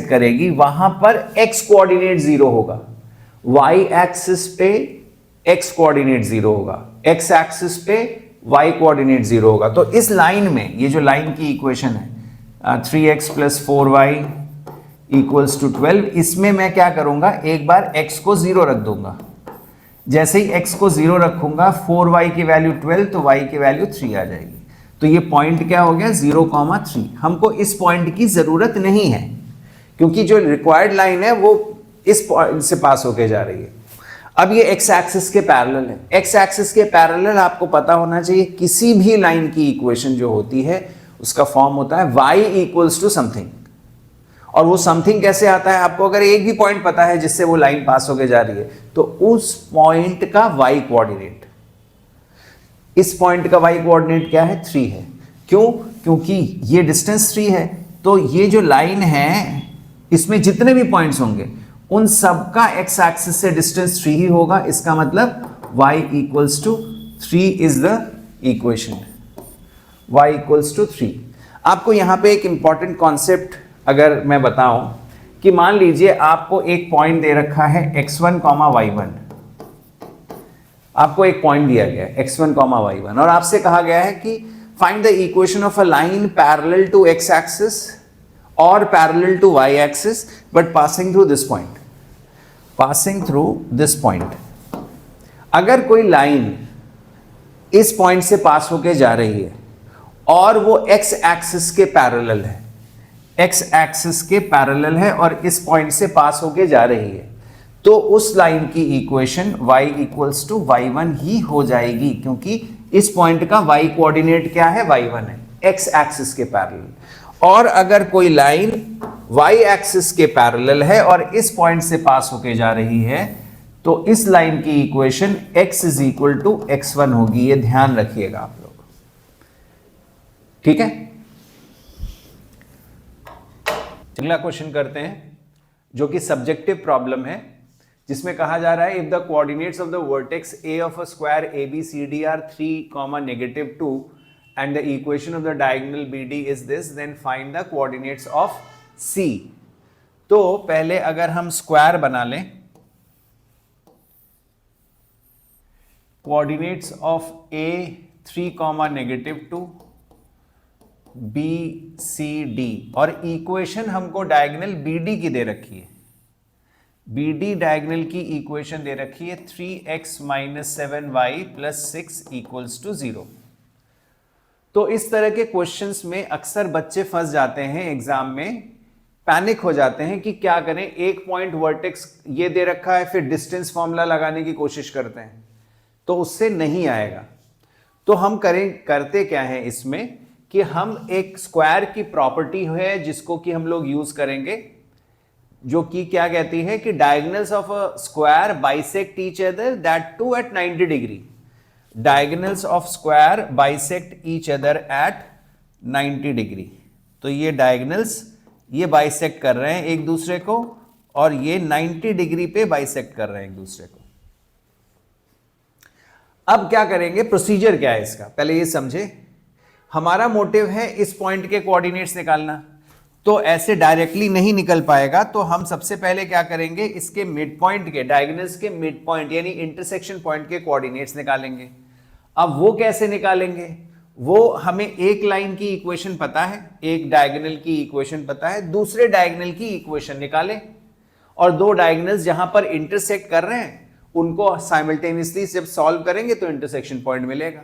करेगी, वहां पर x कोऑर्डिनेट 0 होगा, y एक्सिस पे x कोऑर्डिनेट 0 होगा, x एक्सिस पे y कोऑर्डिनेट 0 होगा। तो इस लाइन में ये जो लाइन की इक्वेशन है 3x plus 4y equals to 12, इसमें मैं क्या करूंगा, एक बार x को 0 रख दूंगा। जैसे ही x को 0 रखूंगा 4y की वैल्यू 12 तो y की वैल्यू 3 आ जाएगी। तो ये पॉइंट क्या हो गया 0,3। हमको इस पॉइंट की जरूरत नहीं है क्योंकि जो रिक्वायर्ड लाइन है वो इस पॉइंट से पास होके जा रही है। अब ये x एक्सिस के पैरेलल है। x एक्सिस के पैरेलल आपको पता होना चाहिए, किसी भी लाइन की इक्वेशन जो होती है उसका फॉर्म होता है y इक्वल्स टू समथिंग। और वो समथिंग कैसे आता है, आपको अगर एक भी पॉइंट पता है जिससे वो लाइन पास होके जा रही है तो उस पॉइंट का y कोऑर्डिनेट, इस पॉइंट का y कोऑर्डिनेट क्या है 3 है। क्यों? क्योंकि ये डिस्टेंस 3 है। तो ये जो लाइन है इसमें जितने भी पॉइंट्स होंगे उन सब का एक्स एक्सिस से डिस्टेंस 3 ही होगा, इसका मतलब y equals to 3 is the equation, y equals to 3। आपको यहां पे एक इंपॉर्टेंट कॉन्सेप्ट अगर मैं बताऊं कि मान लीजिए आपको एक पॉइंट दे रखा है x1, y1, आपको एक पॉइंट दिया गया है x1, y1 और आपसे कहा गया है कि find the equation of a line parallel to x axis और parallel to y axis but passing through this point, passing through this point. अगर कोई लाइन इस पॉइंट से पास होके जा रही है और वो x एक्सिस के पैरेलल है, x एक्सिस के पैरेलल है और इस पॉइंट से पास होके जा रही है, तो उस लाइन की equation y equals to y1 ही हो जाएगी, क्योंकि इस पॉइंट का y कोऑर्डिनेट क्या है, y1 है, x एक्सिस के पैरेलल। और अगर कोई लाइन y एक्सिस के पैरेलल है और इस पॉइंट से पास होके जा रही है, तो इस लाइन की equation x is equal to x1 होगी। ये ध्यान रखिएगा आप लोग, ठीक है। अगला क्वेश्चन करते हैं जो कि सब्जेक्टिव प्रॉब्लम है, जिसमें कहा जा रहा है if the coordinates of the vertex a of a square ABCD are 3, -2 and the equation of the diagonal BD is this, then find the coordinates of C। तो पहले अगर हम स्क्वायर बना लें, कोऑर्डिनेट्स ऑफ A 3, -2 BCD और equation हमको diagonal BD की दे रखी है, BD डायगोनल की इक्वेशन दे रखी है 3x - 7y + 6 = 0। तो इस तरह के क्वेश्चंस में अक्सर बच्चे फंस जाते हैं, एग्जाम में पैनिक हो जाते हैं कि क्या करें, एक पॉइंट वर्टेक्स ये दे रखा है, फिर डिस्टेंस फॉर्मूला लगाने की कोशिश करते हैं तो उससे नहीं आएगा। तो हम करते क्या है इसमें कि हम एक स्क्वायर की प्रॉपर्टी है जिसको कि हम लोग यूज करेंगे, जो कि क्या कहती है कि diagonals of a square bisect each other that to at 90 degree. Diagonals of square bisect each other at 90 degree. तो ये डायगोनल्स ये बाइसेक्ट कर रहे हैं एक दूसरे को और ये 90 डिग्री पे बाइसेक्ट कर रहे हैं एक दूसरे को। अब क्या करेंगे, प्रोसीजर क्या है इसका, पहले ये समझे। हमारा मोटिव है इस पॉइंट के कोऑर्डिनेट्स निकालना, तो ऐसे डायरेक्टली नहीं निकल पाएगा। तो हम सबसे पहले क्या करेंगे, इसके मिड पॉइंट के, डायगोनल्स के मिड पॉइंट यानी इंटरसेक्शन पॉइंट के कोऑर्डिनेट्स निकालेंगे। अब वो कैसे निकालेंगे, वो हमें एक लाइन की इक्वेशन पता है, एक डायगोनल की इक्वेशन पता है, दूसरे डायगोनल की इक्वेशन निकालें और दो डायगोनल्स जहां पर इंटरसेक्ट कर रहे हैं उनको साइमल्टेनियसली जब सॉल्व करेंगे तो इंटरसेक्शन पॉइंट मिलेगा,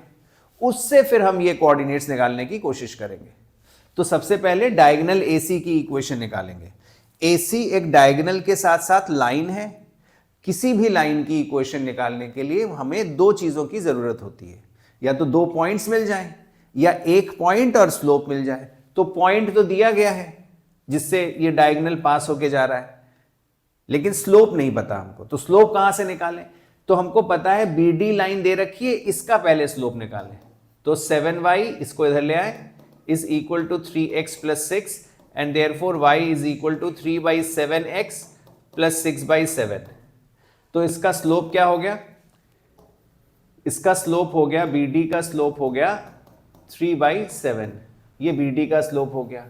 उससे फिर हम ये कोऑर्डिनेट्स निकालने की कोशिश करेंगे। तो सबसे पहले डायगोनल AC की इक्वेशन निकालेंगे। AC एक डायगोनल के साथ साथ लाइन है। किसी भी लाइन की इक्वेशन निकालने के लिए हमें दो चीजों की जरूरत होती है, या तो दो पॉइंट्स मिल जाएं या एक पॉइंट और स्लोप मिल जाए। तो पॉइंट तो दिया गया है जिससे ये डायगोनल पास होके जा रहा है, लेकिन स्लोप नहीं पता हमको। तो स्लोप कहां से निकालें, तो हमको पता है BD लाइन दे रखी है, इसका पहले स्लोप निकालें। तो 7y इसको इधर ले आए is equal to 3x plus 6 and therefore y is equal to 3/7x plus 6/7। तो इसका स्लोप क्या हो गया, इसका स्लोप हो गया, BD का स्लोप हो गया 3/7, ये BD का स्लोप हो गया।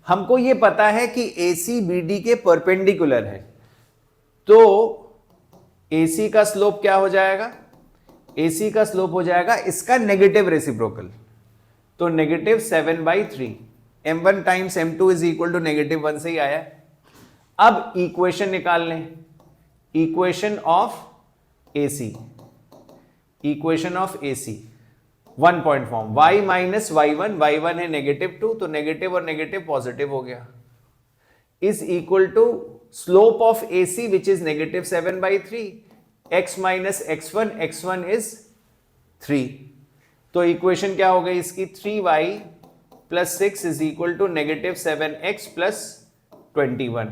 हमको ये पता है कि AC BD के परपेंडिकुलर है, तो AC का स्लोप क्या हो जाएगा, AC का स्लोप हो जाएगा इसका नेगेटिव रेसिप्रोकल, तो -7/3। m1 times m2 is equal to -1 से ही आया। अब इक्वेशन निकाल लें, equation of AC, equation of AC 1 point form, y - y1, y1 है -2, तो नेगेटिव और नेगेटिव पॉजिटिव हो गया, is equal to slope of AC which is -7/3, x - x1, x1 is 3। तो इक्वेशन क्या हो गई इसकी, 3y + 6 is equal to -7x + 21।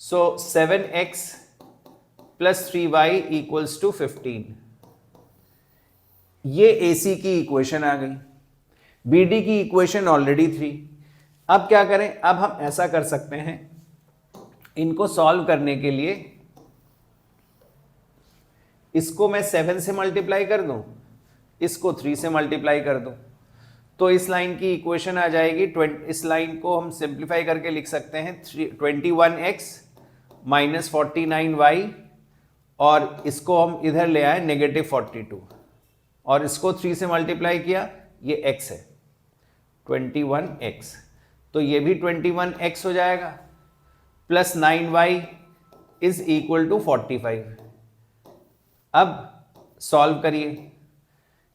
So 7x + 3y = 15। ये AC की इक्वेशन आ गई। BD की इक्वेशन ऑलरेडी 3। अब क्या करें, अब हम ऐसा कर सकते हैं, इनको सॉल्व करने के लिए इसको मैं 7 से मल्टीप्लाई कर दूं, इसको 3 से मल्टीप्लाई कर दूं, तो इस लाइन की इक्वेशन आ जाएगी, इस लाइन को हम सिंप्लीफाई करके लिख सकते हैं 21x माइनस 49y, और इसको हम इधर ले आए -42, और इसको 3 से मल्टीप्लाई किया, ये x है 21x, तो ये भी 21x हो जाएगा, plus 9y is equal to 45। अब सॉल्व करिए,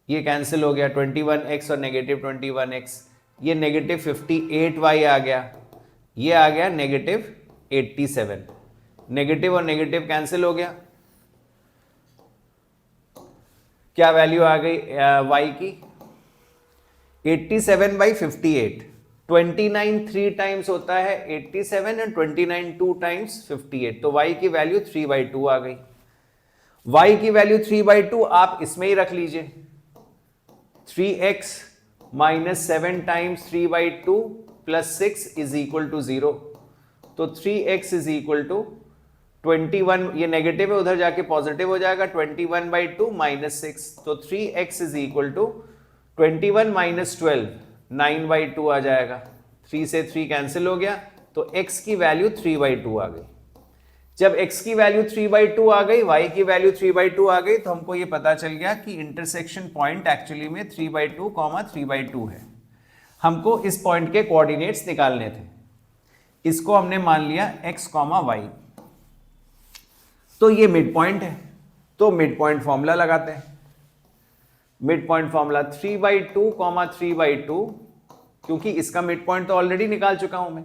ये कैंसिल हो गया, 21x और -21x, ये -58y आ गया, ये आ गया -87, नेगेटिव और नेगेटिव कैंसिल हो गया, क्या वैल्यू आ गई y की, 87/58, 29 3 टाइम्स होता है 87 एंड 29 2 टाइम्स 58, तो y की वैल्यू 3/2 आ गई। y की वैल्यू 3/2 आप इसमें ही रख लीजिए, 3x minus 7 times 3/2 plus 6 is equal to 0, तो 3x इज इक्वल टू 21, ये नेगेटिव है उधर जाके पॉजिटिव हो जाएगा, 21/2 माइनस 6, तो 3x is equal to 21 minus 12 9/2 आ जाएगा, 3 से 3 कैंसिल हो गया, तो x की वैल्यू 3/2 आ गई। जब x की वैल्यू 3/2 आ गई, y की वैल्यू 3/2 आ गई, तो हमको ये पता चल गया कि इंटरसेक्शन पॉइंट एक्चुअली में 3/2, 3/2 है। हमको इस पॉइंट के कोऑर्डिनेट्स निकालने थे, इसको हमने मान लिया x, y, तो ये मिड पॉइंट है, तो मिड पॉइंट फॉर्मूला लगाते हैं। मिड पॉइंट फॉर्मूला 3/2, 3/2, क्योंकि इसका मिड पॉइंट तो ऑलरेडी निकाल चुका हूं मैं,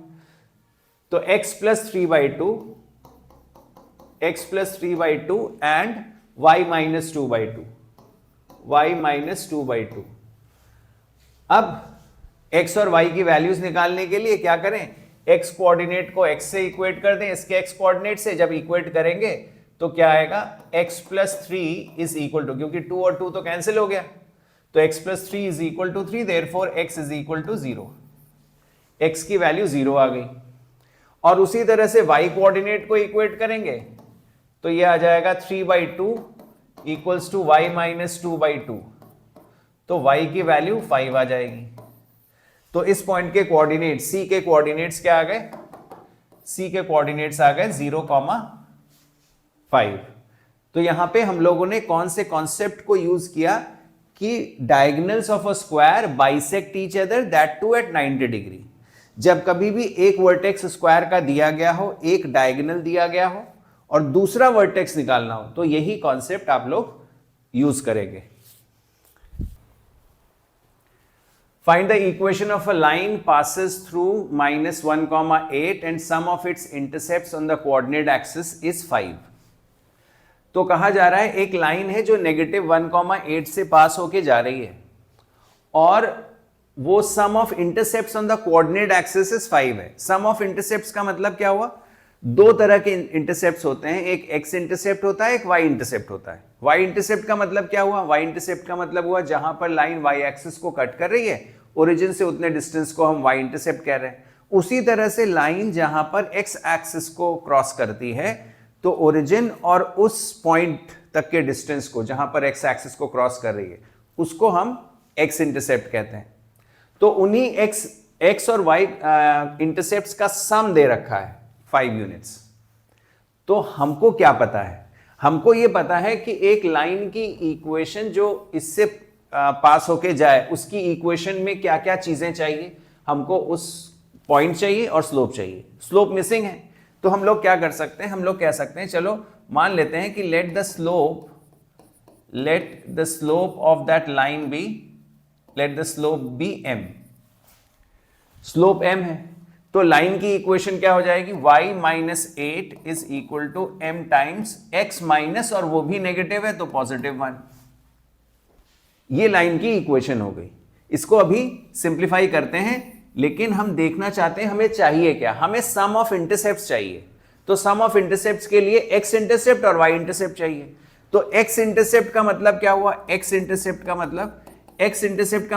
तो x plus 3/2, x plus 3/2 and y minus 2/2, y minus 2/2। अब x और y की वैल्यूज निकालने के लिए क्या करें, x कोऑर्डिनेट को x से इक्वेट कर दें, इसके x कोऑर्डिनेट से, जब इक्वेट करेंगे तो क्या आएगा, x plus 3 is equal to, क्योंकि 2 और 2 तो कैंसिल हो गया, तो x plus 3 is equal to 3, therefore x is equal to 0, x की वैल्यू 0 आ गई। और उसी तरह से y कोऑर्डिनेट को इक्वेट करेंगे तो ये आ जाएगा 3/2 इक्वल्स टू y माइनस 2/2, तो y की वैल्यू 5 आ जाएगी। तो इस पॉइंट के कोऑर्डिनेट c के कोऑर्डिनेट्स क्या आ गए, c के कोऑर्डिनेट्स आ गए 0,5। तो यहां पे हम लोगों ने कौन से कॉन्सेप्ट को यूज किया कि diagonals of a square bisect each other, that to at 90 degree. जब कभी भी एक वर्टेक्स स्क्वायर का दिया गया हो, एक डायगोनल दिया गया हो और दूसरा वर्टेक्स निकालना हो, तो यही कॉन्सेप्ट आप लोग यूज करेंगे। Find the equation of a line passes through -1,8 and sum of its intercepts on the coordinate axis is 5। तो कहा जा रहा है एक लाइन है जो -1,8 से पास होके जा रही है और वो sum of intercepts on the coordinate axis is 5 है। सम ऑफ इंटरसेप्ट्स का मतलब क्या हुआ, दो तरह के इंटरसेप्ट्स होते हैं, एक एक्स इंटरसेप्ट होता है, एक वाई इंटरसेप्ट होता है। वाई इंटरसेप्ट का मतलब क्या हुआ, वाई इंटरसेप्ट का मतलब हुआ जहां पर लाइन वाई एक्सिस को कट कर रही है, ओरिजिन से उतने डिस्टेंस को हम वाई इंटरसेप्ट कह रहे हैं। उसी तरह से लाइन जहां पर एक्स एक्सिस को क्रॉस करती है, तो ओरिजिन और उस पॉइंट तक के डिस्टेंस को जहां पर एक्स एक्सिस को क्रॉस कर रही है, उसको हम एक्स इंटरसेप्ट कहते हैं। तो उन्हीं एक्स और वाई इंटरसेप्ट्स का सम दे रखा है 5 यूनिट्स। तो हमको क्या पता है, हमको ये पता है कि एक लाइन की इक्वेशन जो इससे पास होके जाए, उसकी इक्वेशन में क्या क्या चीजें चाहिए। हमको उस पॉइंट चाहिए और स्लोप चाहिए। स्लोप मिसिंग है, तो हम लोग क्या कर सकते हैं, हम लोग कह सकते हैं चलो मान लेते हैं कि let the slope of that line be, let the slope be m। Slope m है, तो लाइन की इक्वेशन क्या हो जाएगी, y minus 8 is equal to m times x minus, और वो भी नेगेटिव है तो +1। ये लाइन की इक्वेशन हो गई। इसको अभी सिंप्लीफाई करते हैं, लेकिन हम देखना चाहते हैं हमें चाहिए क्या, हमें सम ऑफ इंटरसेप्ट्स चाहिए। तो सम ऑफ इंटरसेप्ट्स के लिए x इंटरसेप्ट और y इंटरसेप्ट चाहिए। तो x इंटरसेप्ट का मतलब क्या हुआ, x इंटरसेप्ट का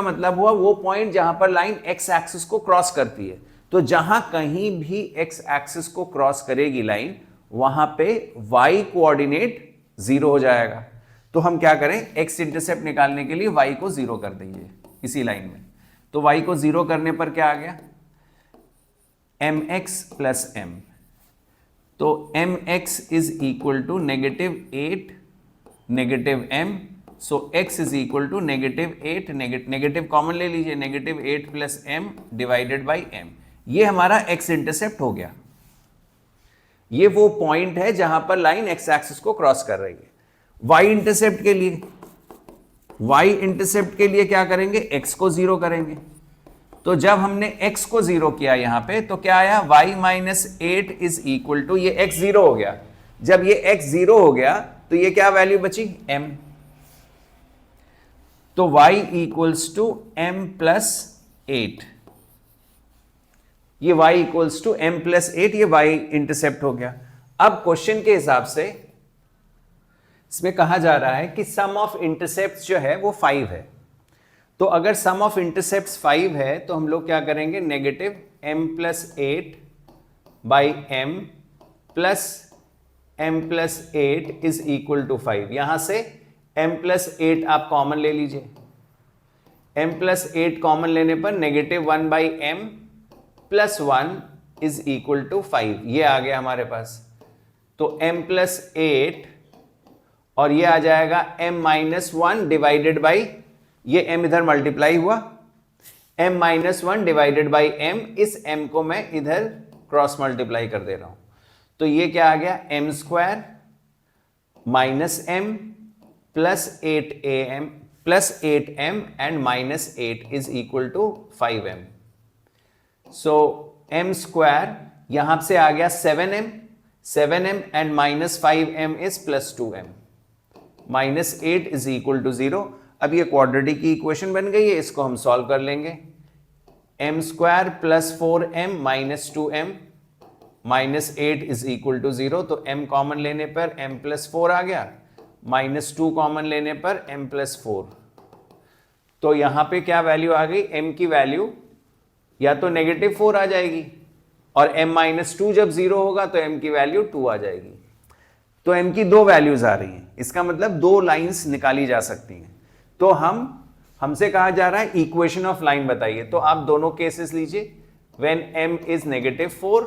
मतलब हुआ वो पॉइंट जहां पर लाइन x एक्सिस को क्रॉस करती है। तो जहां कहीं भी x एक्सिस को क्रॉस करेगी लाइन, वहां पे y कोऑर्डिनेट 0 हो जाएगा। तो हम क्या करें, एक्स इंटरसेप्ट निकालने के लिए y को 0 कर देंगे इसी लाइन में। तो y को 0 करने पर क्या आ गया, mx प्लस m। तो mx is equal to -8 -m, so x is equal to -8, negative common ले लीजिए, -8 plus m divided by m। ये हमारा x इंटरसेप्ट हो गया। ये वो पॉइंट है जहां पर लाइन x एक्सिस को क्रॉस कर रही है। y इंटरसेप्ट के लिए क्या करेंगे, x को 0 करेंगे। तो जब हमने x को 0 किया यहां पे, तो क्या आया, y minus 8 is equal to, ये x 0 हो गया। जब ये x 0 हो गया तो ये क्या वैल्यू बची, m। तो y equals to m plus 8, ये y equals to m plus 8, ये y इंटरसेप्ट हो गया। अब क्वेश्चन के हिसाब से इसमें कहा जा रहा है कि सम ऑफ इंटरसेप्ट्स जो है वो 5 है। तो अगर सम ऑफ इंटरसेप्ट्स 5 है तो हम लोग क्या करेंगे, negative m plus 8 by m plus m plus 8 is equal to 5। यहां से m प्लस 8 आप कॉमन ले लीजिए। m प्लस 8 कॉमन लेने पर negative 1 by m plus 1 is equal to 5, ये आ गया हमारे पास। तो m प्लस 8 और ये आ जाएगा m माइनस 1 डिवाइडेड बाई, ये m इधर मल्टीप्लाई हुआ, m minus 1 divided by m, इस m को मैं इधर क्रॉस मल्टीप्लाई कर दे रहा हूं। तो ये क्या आ गया, m square minus m plus 8am plus 8m and minus 8 is equal to 5m। So m square यहां से आ गया 7m and minus 5m is plus 2m, minus 8 is equal to 0। अब ये क्वाड्रेटिक की इक्वेशन बन गई है, इसको हम सॉल्व कर लेंगे। m square plus 4m minus 2m minus 8 is equal to 0। तो m कॉमन लेने पर m प्लस 4 आ गया, माइनस 2 कॉमन लेने पर m प्लस 4। तो यहां पे क्या वैल्यू आ गई, m की वैल्यू या तो नेगेटिव 4 आ जाएगी, और m माइनस 2 जब 0 होगा तो m की वैल्यू 2 आ जाएगी। तो m की दो वैल्यूज आ रही हैं, इसका मतलब दो लाइंस निकाली जा सकती हैं। तो हमसे कहा जा रहा है इक्वेशन ऑफ लाइन बताइए। तो आप दोनों केसेस लीजिए। व्हेन m इज -4,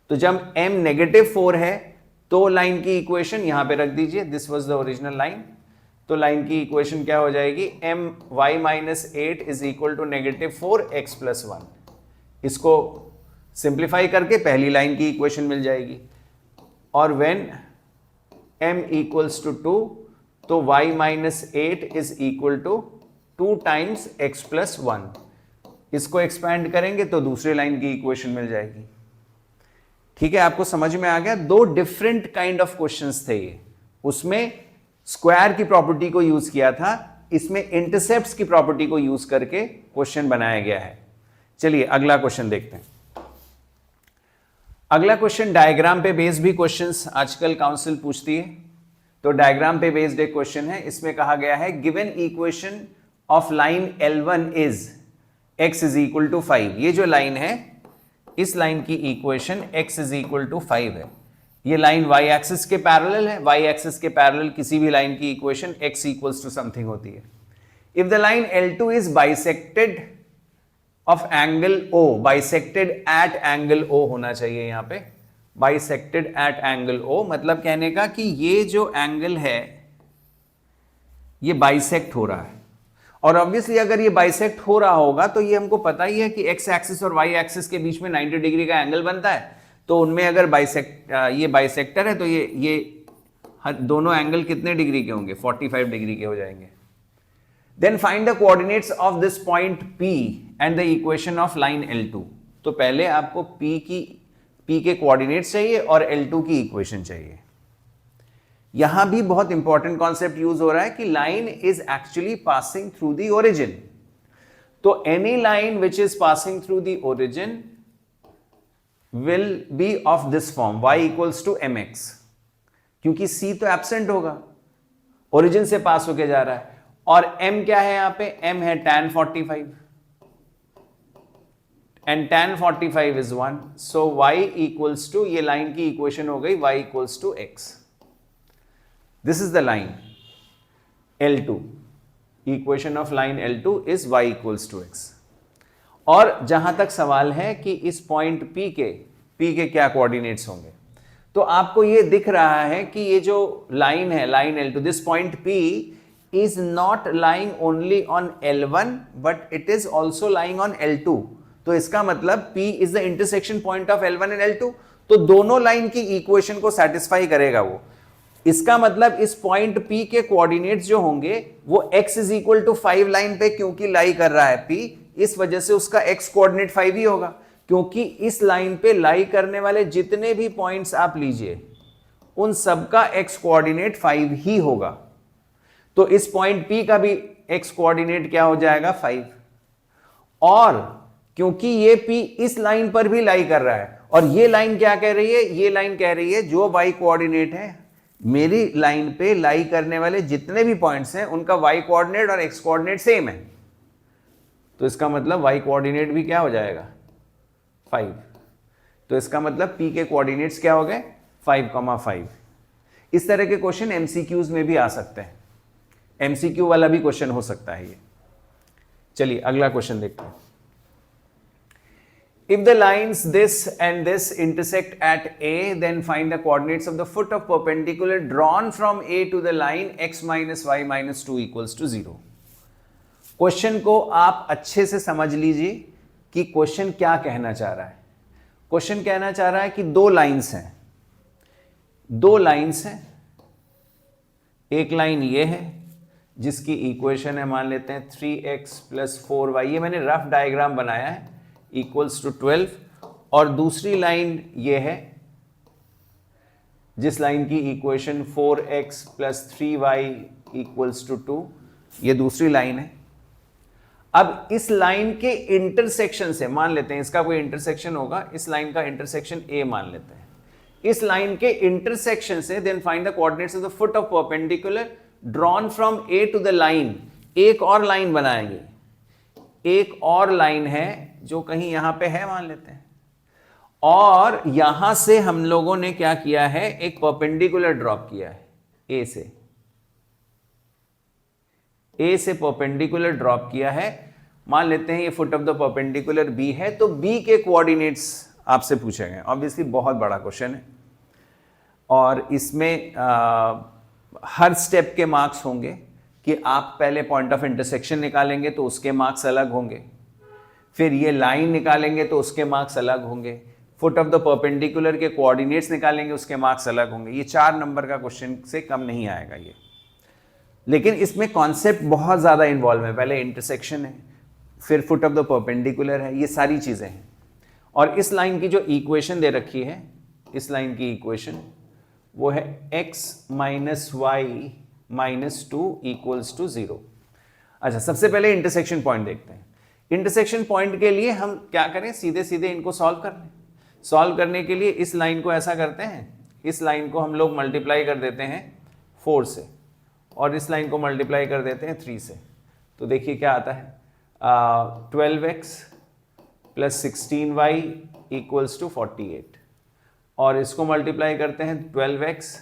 तो जब m -4 है तो लाइन की इक्वेशन यहां पे रख दीजिए, this was the original line. तो लाइन की इक्वेशन क्या हो जाएगी, my minus 8 is equal to -4x plus 1। इसको सिंप्लीफाई करके पहली लाइन की इक्वेशन मिल जाएगी। और व्हेन m इक्वल्स टू 2, तो y minus 8 is equal to 2 times x plus 1। इसको एक्सपैंड करेंगे तो दूसरी लाइन की इक्वेशन मिल जाएगी। ठीक है, आपको समझ में आ गया। दो डिफरेंट काइंड ऑफ क्वेश्चंस थे ये। उसमें स्क्वायर की प्रॉपर्टी को यूज किया था, इसमें इंटरसेप्ट्स की प्रॉपर्टी को यूज करके क्वेश्चन बनाया गया है। चलिए अगला क्वेश्चन देखते हैं। अगला क्वेश्चन डायग्राम पे बेस्ड भी क्वेश्चंस आजकल काउंसिल पूछती है, तो डायग्राम पे बेस्ड एक क्वेश्चन है। इसमें कहा गया है given equation of line L1 is x is equal to 5। ये जो लाइन है, इस लाइन की equation x is equal to 5 है। ये लाइन y एक्सिस के पैरेलल है। y एक्सिस के पैरेलल किसी भी लाइन की equation x equals to something होती है। If the line L2 is bisected of angle O, bisected at angle O होना चाहिए यहां पे, बाइसेक्टेड एट एंगल O, मतलब कहने का कि ये जो एंगल है ये बाइसेक्ट हो रहा है। और ऑब्वियसली अगर ये बाइसेक्ट हो रहा होगा तो ये हमको पता ही है कि x एक्सिस और y एक्सिस के बीच में 90 डिग्री का एंगल बनता है। तो उनमें अगर ये बाइसेक्टर है तो ये दोनों एंगल कितने डिग्री के होंगे, 45 डिग्री के हो जाएंगे। Then find the coordinates of this point P and the equation of line L2। तो पहले आपको P के कोऑर्डिनेट्स चाहिए और L2 की इक्वेशन चाहिए। यहां भी बहुत इंपॉर्टेंट कॉन्सेप्ट यूज हो रहा है कि line is actually passing through the origin. तो any line which is passing through the origin will be of this form, y equals to mx, क्योंकि c तो एब्सेंट होगा, ओरिजिन से पास होके जा रहा है। और m क्या है यहां पे, m है tan 45 and tan 45 is 1। So y equals to, ये लाइन की इक्वेशन हो गई y equals to x। This is the line. L2, equation of line L2 is y equals to x। और जहां तक सवाल है कि इस पॉइंट P के क्या कोऑर्डिनेट्स होंगे, तो आपको ये दिख रहा है कि ये जो लाइन है, line L2, this point P is not lying only on L1 but it is also lying on L2। तो इसका मतलब P is the intersection point of L1 and L2, तो दोनों लाइन की इक्वेशन को सेटिस्फाई करेगा वो। इसका मतलब इस पॉइंट P के कोऑर्डिनेट्स जो होंगे वो x is equal to 5 line पे क्योंकि लाई कर रहा है P, इस वजह से उसका x कोऑर्डिनेट 5 ही होगा, क्योंकि इस लाइन पे लाई करने वाले जितने भी पॉइंट्स आप लीजिए उन सबका x कोऑर्डिनेट 5 ही होगा। तो इस पॉइंट P का भी x कोऑर्डिनेट क्या हो जाएगा 5। और क्योंकि ये P इस लाइन पर भी लाई कर रहा है, और ये लाइन क्या कह रही है, ये लाइन कह रही है जो y कोऑर्डिनेट है मेरी लाइन पे लाई करने वाले जितने भी पॉइंट्स हैं उनका y कोऑर्डिनेट और x कोऑर्डिनेट सेम है, तो इसका मतलब y कोऑर्डिनेट भी क्या हो जाएगा 5। तो इसका मतलब P के कोऑर्डिनेट्स क्या हो गए 5,5। इस तरह के क्वेश्चन एमसीक्यूज में भी आ सकते हैं, एमसीक्यू वाला भी क्वेश्चन हो सकता है ये। चलिए अगला क्वेश्चन देखते हैं। If the lines this and this intersect at A, then find the coordinates of the foot of perpendicular drawn from A to the line x minus y minus 2 equals to 0। Question को आप अच्छे से समझ लीजिए कि question क्या कहना चाह रहा है। क्वेश्चन कहना चाह रहा है कि दो लाइंस हैं, एक लाइन ये है जिसकी इक्वेशन है, मान लेते हैं 3x प्लस 4y, ये मैंने रफ डायग्राम बनाया है, इक्वल्स टू 12। और दूसरी लाइन ये है जिस लाइन की equation 4x plus 3y equals to 2, ये दूसरी लाइन है। अब इस लाइन के इंटरसेक्शन से, मान लेते हैं इसका कोई इंटरसेक्शन होगा, इस लाइन का इंटरसेक्शन A मान लेते हैं, इस लाइन के इंटरसेक्शन से then find the coordinates of the foot of perpendicular drawn from A to the line. एक और लाइन बनाएंगे, एक और लाइन है जो कहीं यहां पे है मान लेते हैं, और यहां से हम लोगों ने क्या किया है, एक परपेंडिकुलर ड्रॉप किया है A से परपेंडिकुलर ड्रॉप किया है। मान लेते हैं ये foot of the perpendicular B है, तो B के कोऑर्डिनेट्स आपसे पूछे गए। ऑब्वियसली बहुत बड़ा क्वेश्चन है और इसमें हर स्टेप के मार्क्स होंगे कि आप पहले पॉइंट ऑफ इंटरसेक्शन निकालेंगे तो उसके मार्क्स अलग होंगे, फिर ये लाइन निकालेंगे तो उसके मार्क्स अलग होंगे, फुट ऑफ द परपेंडिकुलर के कोऑर्डिनेट्स निकालेंगे उसके मार्क्स अलग होंगे। ये 4 नंबर का क्वेश्चन से कम नहीं आएगा ये, लेकिन इसमें कॉन्सेप्ट बहुत ज़्यादा इन्वॉल्व है। पहले इंटरसेक्शन है, फिर फुट ऑफ द परपेंडिकुलर है, ये सारी चीज़ें हैं। और इस लाइन की जो इक्वेशन दे रखी है, इस लाइन की इक्वेशन वो है x minus y minus 2 equals to 0। अच्छा, सबसे पहले इंटरसेक्शन पॉइंट देखते हैं। इंटरसेक्शन पॉइंट के लिए हम क्या करें, सीधे सीधे इनको सॉल्व कर लें। सॉल्व करने के लिए इस लाइन को ऐसा करते हैं, इस लाइन को हम लोग मल्टीप्लाई कर देते हैं 4 से, और इस लाइन को मल्टीप्लाई कर देते हैं 3 से। तो देखिए क्या आता है, 12x plus 16y equals to 48, और इसको मल्टीप्लाई करते हैं 12x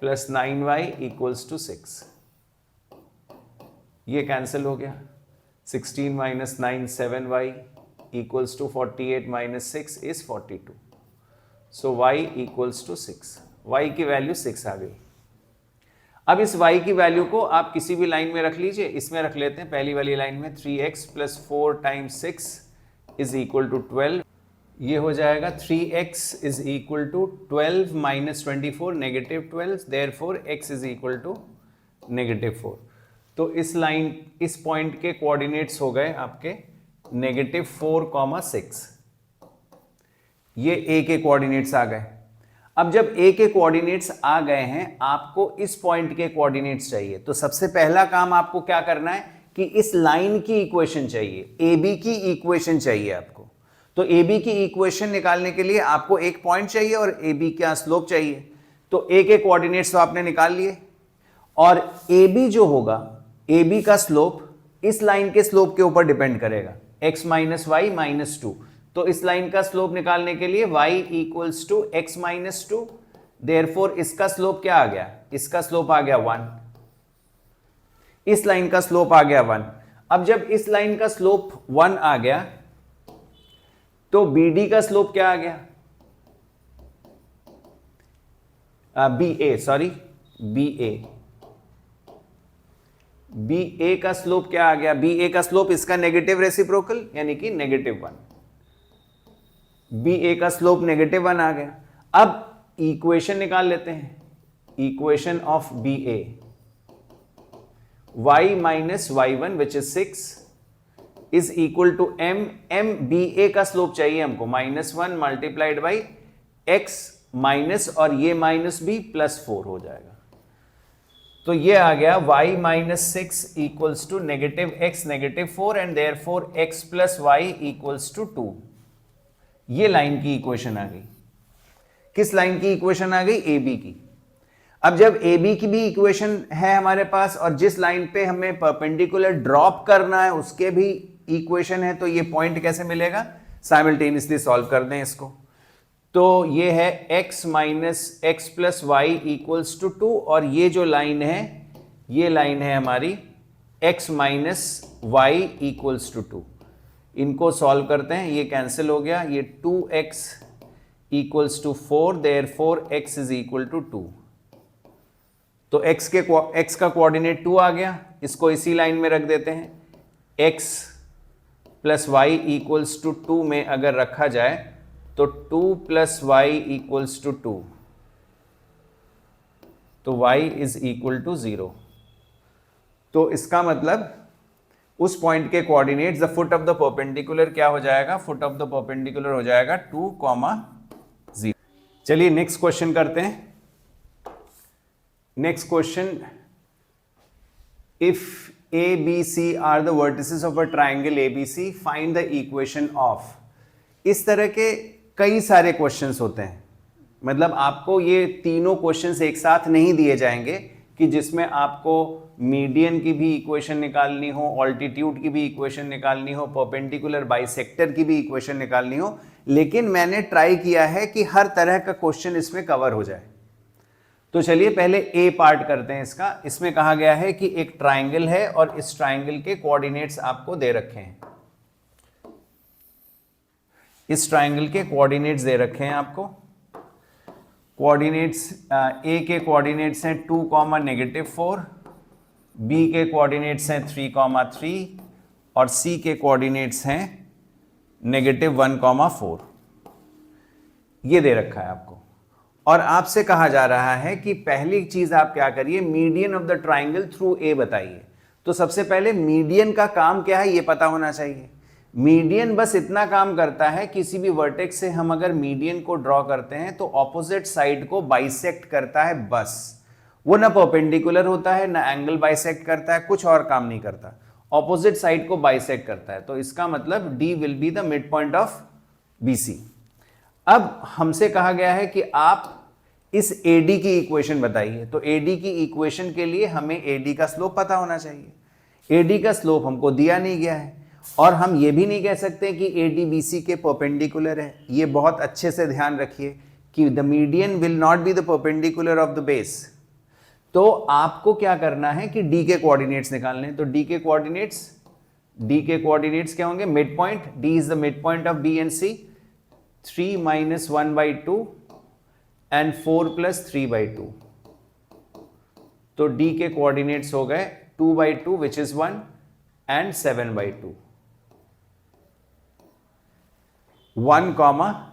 plus 9y equals to 6। ये कैंसिल हो गया, 16 minus 9 7y equals to 48 minus 6 is 42। So y equals to 6, y की वैल्यू 6 आ गई। अब इस y की वैल्यू को आप किसी भी लाइन में रख लीजिए, इसमें रख लेते हैं पहली वाली लाइन में, 3x plus 4 times 6 is equal to 12। ये हो जाएगा 3x is equal to 12 minus 24 negative 12, therefore x is equal to negative 4। तो इस लाइन, इस पॉइंट के कोऑर्डिनेट्स हो गए आपके नेगेटिव 4,6। ये a के कोऑर्डिनेट्स आ गए। अब जब a के कोऑर्डिनेट्स आ गए हैं, आपको इस पॉइंट के कोऑर्डिनेट्स चाहिए। तो सबसे पहला काम आपको क्या करना है कि इस लाइन की इक्वेशन चाहिए, AB की इक्वेशन चाहिए आपको। तो AB की इक्वेशन निकालने के लिए आपको एक पॉइंट चाहिए और AB का स्लोप चाहिए। तो A के कोऑर्डिनेट्स तो आपने निकाल लिए, और AB जो होगा, AB का स्लोप इस लाइन के स्लोप के ऊपर डिपेंड करेगा, x माइनस वाई माइनस 2। तो इस लाइन का स्लोप निकालने के लिए y equals to x minus 2, therefore इसका स्लोप क्या आ गया, इसका स्लोप आ गया 1। इस लाइन का स्लोप आ गया 1। अब जब इस लाइन का स्लोप 1 आ गया तो BD का स्लोप क्या आ गया, BA का स्लोप क्या आ गया, BA का स्लोप इसका नेगेटिव रेसिप्रोकल यानी कि -1। BA का स्लोप -1 आ गया। अब इक्वेशन निकाल लेते हैं, equation of BA, y minus y1 which is 6 is equal to m BA का स्लोप चाहिए हमको -1 मल्टीप्लाइड बाई x माइनस और ये माइनस b +4 हो जाएगा। तो ये आ गया y minus 6 equals to -x -4 and therefore x plus y equals to 2। ये लाइन की इक्वेशन आ गई। किस लाइन की इक्वेशन आ गई, AB की। अब जब AB की भी इक्वेशन है हमारे पास और जिस लाइन पे हमें परपेंडिकुलर ड्रॉप करना है उसके भी इक्वेशन है, तो ये पॉइंट कैसे मिलेगा, साइमल्टेनियसली सॉल्व कर दें इसको। तो ये है x minus x plus y equals to 2 और ये जो लाइन है ये लाइन है हमारी x minus y equals to 2। इनको सॉल्व करते हैं, ये कैंसिल हो गया, ये 2x equals to 4 therefore x is equal to 2। तो x का कोऑर्डिनेट 2 आ गया, इसको इसी लाइन में रख देते हैं। x plus y equals to 2 में अगर रखा जाए तो 2 प्लस वाई इक्वल्स टू 2, तो y इज इक्वल टू 0। तो इसका मतलब उस पॉइंट के coordinates, the foot of the perpendicular क्या हो जाएगा, फुट ऑफ द परपेंडिकुलर हो जाएगा 2, 0। चलिए नेक्स्ट क्वेश्चन करते हैं। Next question, if ABC are the vertices of a triangle ABC, find the equation of। इस तरह के कई सारे क्वेश्चंस होते हैं, मतलब आपको ये तीनों क्वेश्चंस एक साथ नहीं दिए जाएंगे कि जिसमें आपको मीडियन की भी इक्वेशन निकालनी हो, ऑल्टीट्यूड की भी इक्वेशन निकालनी हो, परपेंडिकुलर बाइसेक्टर की भी इक्वेशन निकालनी हो, लेकिन मैंने ट्राई किया है कि हर तरह का क्वेश्चन इसमें कवर हो जाए। तो चलिए पहले ए पार्ट करते हैं इसका। इसमें कहा गया है कि एक ट्राइंगल है और इस ट्राइंगल के कोऑर्डिनेट्स आपको दे रखे हैं। इस ट्राइंगल के कोऑर्डिनेट्स दे रखे हैं आपको। कोऑर्डिनेट्स, ए के कोऑर्डिनेट्स हैं 2, -4, बी के कोऑर्डिनेट्स हैं 3, 3 और सी के कोऑर्डिनेट्स हैं -1, 4। ये दे रखा है आपको और आपसे कहा जा रहा है कि पहली चीज आप क्या करिए, median of the triangle through a बताइए। तो सबसे पहले मीडियन का काम क्या है ये पता होना चाहिए। मीडियन बस इतना काम करता है, किसी भी वर्टेक्स से हम अगर मीडियन को ड्रॉ करते हैं तो ऑपोजिट साइड को बाइसेक्ट करता है बस। वो ना परपेंडिकुलर होता है ना एंगल बाइसेक्ट करता है, कुछ और काम नहीं करता, ऑपोजिट साइड को बाइसेक्ट करता है। तो इसका मतलब D will be the mid point of BC। अब हमसे कहा गया है कि आप इस AD की इक्वेशन बताइए। तो AD की इक्वेशन के लिए हमें AD का स्लोप पता होना चाहिए। AD का स्लोप हमको दिया नहीं गया है और हम ये भी नहीं कह सकते कि AD BC के परपेंडिकुलर है। ये बहुत अच्छे से ध्यान रखिए कि the median will not be the perpendicular of the base. तो आपको क्या करना है कि D के कोऑर्डिनेट्स निकालने हैं। तो D के कोऑर्डिनेट्स क्या होंगे, mid point. D is the mid point of B and C। 3 - 1/2 and 4 + 3/2। तो D के कोऑर्डिनेट्स हो गए 2/2 विच इज 1 एंड 7/2। 1,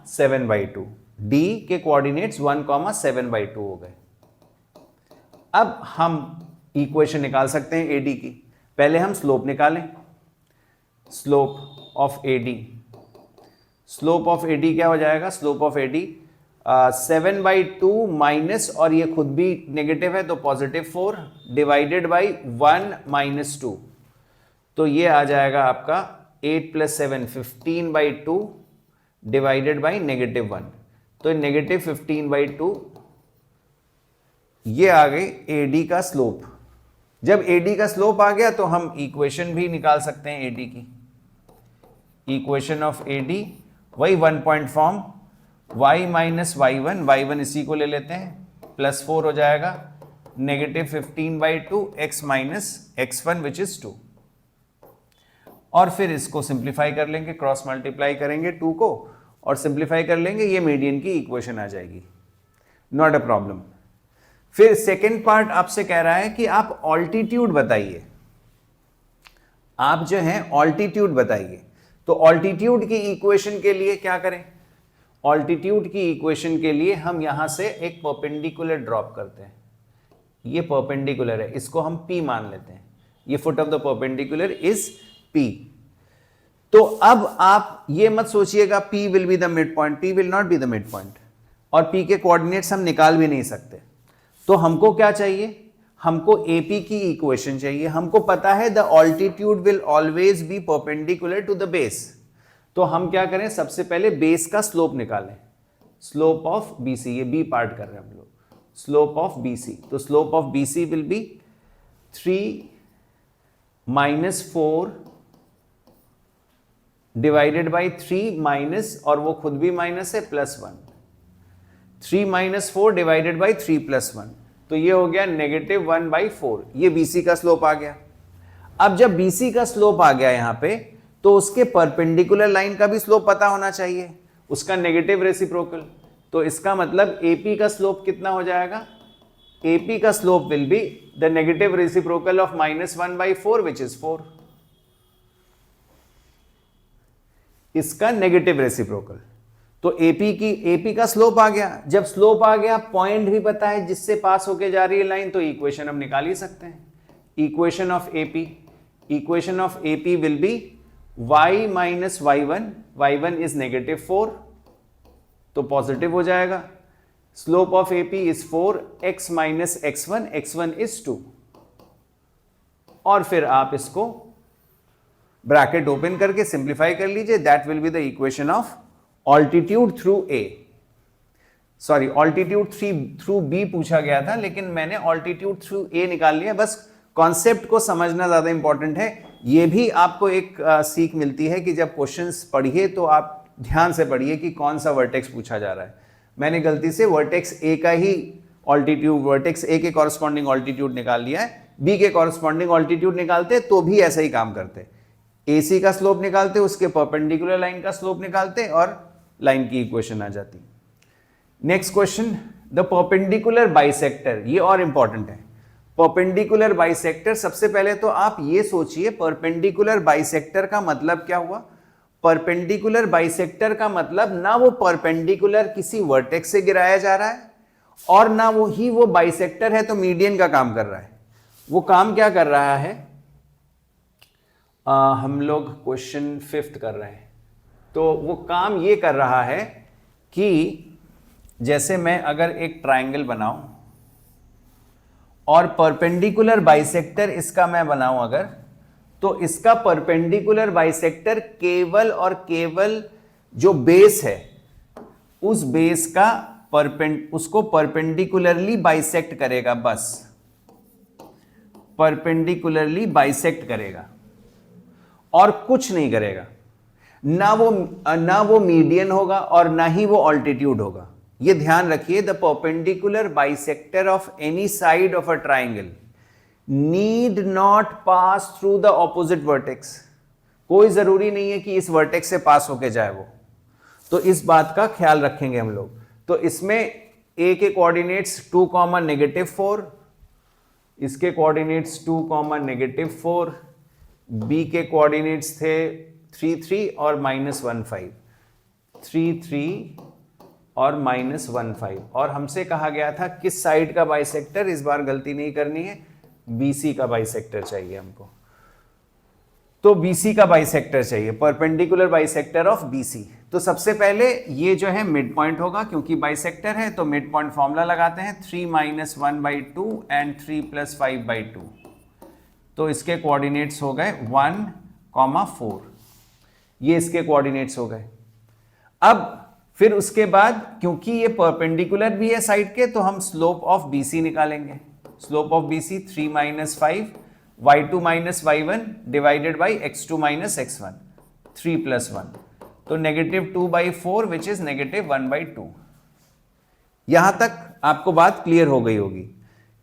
7/2। D के कोऑर्डिनेट्स 1, 7/2 हो गए। अब हम इक्वेशन निकाल सकते हैं AD की। पहले हम स्लोप निकालें। Slope of AD, slope of AD क्या हो जाएगा, स्लोप ऑफ AD 7/2 माइनस, और ये खुद भी नेगेटिव है तो +4 डिवाइडेड बाई 1 - 2। तो ये आ जाएगा आपका 8 + 7 15/2 डिवाइडेड बाई -1। तो -15/2 ये आ गई AD का स्लोप। जब AD का स्लोप आ गया तो हम इक्वेशन भी निकाल सकते हैं AD की। इक्वेशन ऑफ AD वही 1 पॉइंट फॉर्म, y - y1 इसी को ले लेते हैं, +4 हो जाएगा -15/2 x minus x1 which is 2। और फिर इसको सिंप्लीफाई कर लेंगे, क्रॉस मल्टीप्लाई करेंगे 2 को और सिंप्लीफाई कर लेंगे, ये मीडियन की इक्वेशन आ जाएगी, नॉट अ प्रॉब्लम। फिर सेकेंड पार्ट आपसे कह रहा है कि आप ऑल्टीट्यूड बताइए, आप जो है ऑल्टीट्यूड बताइए। तो ऑल्टीट्यूड की इक्वेशन के लिए क्या करें? ऑल्टीट्यूड की इक्वेशन के लिए हम यहां से एक परपेंडिकुलर ड्रॉप करते हैं, ये परपेंडिकुलर है, इसको हम P मान लेते हैं, ये foot of the perpendicular is P। तो अब आप ये मत सोचिएगा P will be the mid point, P will not be the mid point, और P के कोऑर्डिनेट्स हम निकाल भी नहीं सकते। तो हमको क्या चाहिए? हमको AP की इक्वेशन चाहिए। हमको पता है the altitude will always be perpendicular to the base. तो हम क्या करें? सबसे पहले बेस का स्लोप निकालें, स्लोप ऑफ BC, ये B पार्ट कर रहे हैं हम लोग, स्लोप ऑफ BC। तो slope of BC will be 3 - 4 divided by 3 minus, और वो खुद भी माइनस है, +1। 3 - 4 डिवाइडेड बाई 3 +1, तो ये हो गया -1/4। ये BC का स्लोप आ गया। अब जब BC का स्लोप आ गया यहां पे, तो उसके परपेंडिकुलर लाइन का भी स्लोप पता होना चाहिए, उसका नेगेटिव रेसिप्रोकल। तो इसका मतलब AP का स्लोप कितना हो जाएगा? AP का slope will be the negative reciprocal of -1/4 which is 4, इसका नेगेटिव रेसिप्रोकल। तो AP का स्लोप आ गया। जब स्लोप आ गया, पॉइंट भी पता है जिससे पास होके जा रही है लाइन, तो इक्वेशन हम निकाल ही सकते हैं। Equation of AP will be y - y1 is -4, तो पॉजिटिव हो जाएगा। Slope of AP is 4, x - x1 is 2। और फिर आप इसको ब्रैकेट ओपन करके सिंप्लीफाई कर लीजिए, that will be the equation of altitude through A। Sorry, altitude through B पूछा गया था, लेकिन मैंने ऑल्टीट्यूड थ्रू A निकाल लिया। बस कॉन्सेप्ट को समझना ज्यादा इंपॉर्टेंट है। ये भी आपको एक सीख मिलती है कि जब क्वेश्चंस पढ़िए तो आप ध्यान से पढ़िए कि कौन सा वर्टेक्स पूछा जा रहा है। मैंने गलती से वर्टेक्स A का ही ऑल्टीट्यूड, वर्टेक्स A के कॉरस्पॉन्डिंग ऑल्टीट्यूड निकाल लिया है। B के कॉरस्पॉन्डिंग ऑल्टीट्यूड निकालते तो भी ऐसा ही काम करते, AC का स्लोप निकालते, उसके परपेंडिकुलर लाइन का स्लोप निकालते और लाइन की इक्वेशन आ जाती। Next question, the perpendicular bisector, ये और इंपॉर्टेंट है। परपेंडिकुलर बाइसेक्टर, सबसे पहले तो आप ये सोचिए परपेंडिकुलर बाइसेक्टर का मतलब क्या हुआ। परपेंडिकुलर बाइसेक्टर का मतलब ना वो परपेंडिकुलर किसी वर्टेक्स से गिराया जा रहा है और ना वो बाइसेक्टर है तो मीडियन का काम कर रहा है। वो काम क्या कर रहा है? हम लोग क्वेश्चन 5th कर रहे हैं। तो वो काम ये कर रहा है कि जैसे मैं अगर एक ट्रायंगल बनाऊं और परपेंडिकुलर बाइसेक्टर इसका मैं बनाऊं अगर, तो इसका परपेंडिकुलर बाइसेक्टर केवल और केवल जो बेस है उस बेस का उसको परपेंडिकुलरली बाइसेक्ट करेगा, बस परपेंडिकुलरली बाइसेक्ट करेगा और कुछ नहीं करेगा। ना वो मीडियन होगा और ना ही वो ऑल्टीट्यूड होगा। ये ध्यान रखिए, the perpendicular bisector of any side of a triangle need not pass through the opposite vertex. कोई जरूरी नहीं है कि इस वर्टेक्स से पास होके जाए वो, तो इस बात का ख्याल रखेंगे हम लोग। तो इसमें A के कोऑर्डिनेट्स 2, -4, इसके कोऑर्डिनेट्स 2, -4, B के कोऑर्डिनेट्स थे 3, 3 और -1, 5, 3 और -1, और हमसे कहा गया था किस साइड का बाइसेक्टर, इस बार गलती नहीं करनी है, BC का बाइसेक्टर चाहिए हमको। तो BC का बाइसेक्टर चाहिए, परपेंडिकुलर बाइसेक्टर ऑफ BC। तो सबसे पहले ये जो है मिड पॉइंट होगा, क्योंकि बाइसेक्टर है तो मिड पॉइंट फॉर्मूला लगाते हैं, 3 - 1/2 एंड 3 + 5/2। तो इसके कोऑर्डिनेट्स हो गए 1, 4, ये इसके कोऑर्डिनेट्स हो गए। अब फिर उसके बाद क्योंकि ये परपेंडिकुलर भी है साइड के, तो हम स्लोप ऑफ BC निकालेंगे। Slope of BC 3 - 5 y2 - y1 divided by x2 - x1, 3 + 1, तो -2/4 विच इज -1/2। यहां तक आपको बात क्लियर हो गई होगी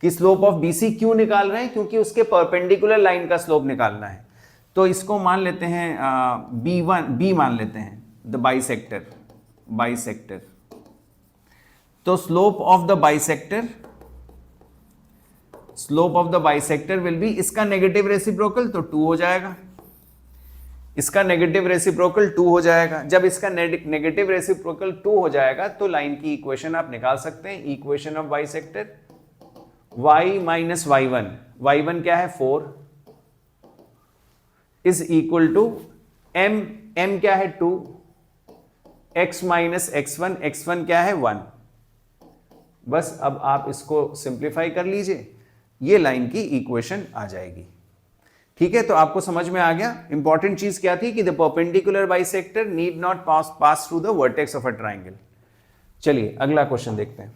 कि स्लोप ऑफ BC क्यों निकाल रहे हैं, क्योंकि उसके परपेंडिकुलर लाइन का स्लोप निकालना है। तो इसको मान लेते हैं B मान लेते हैं, द बाइसेक्टर। तो slope of the bisector will be, इसका नेगेटिव रेसिप्रोकल तो 2 हो जाएगा, इसका नेगेटिव रेसिप्रोकल 2 हो जाएगा। जब इसका नेगेटिव रेसिप्रोकल 2 हो जाएगा तो लाइन की इक्वेशन आप निकाल सकते हैं। Equation of bisector y minus y1 क्या है 4 इज इक्वल टू m क्या है 2, x माइनस x1 क्या है 1। बस अब आप इसको सिंप्लीफाई कर लीजिए, ये लाइन की इक्वेशन आ जाएगी। ठीक है, तो आपको समझ में आ गया। इंपॉर्टेंट चीज क्या थी कि the perpendicular bisector need not pass through the vertex of a triangle. चलिए अगला क्वेश्चन देखते हैं।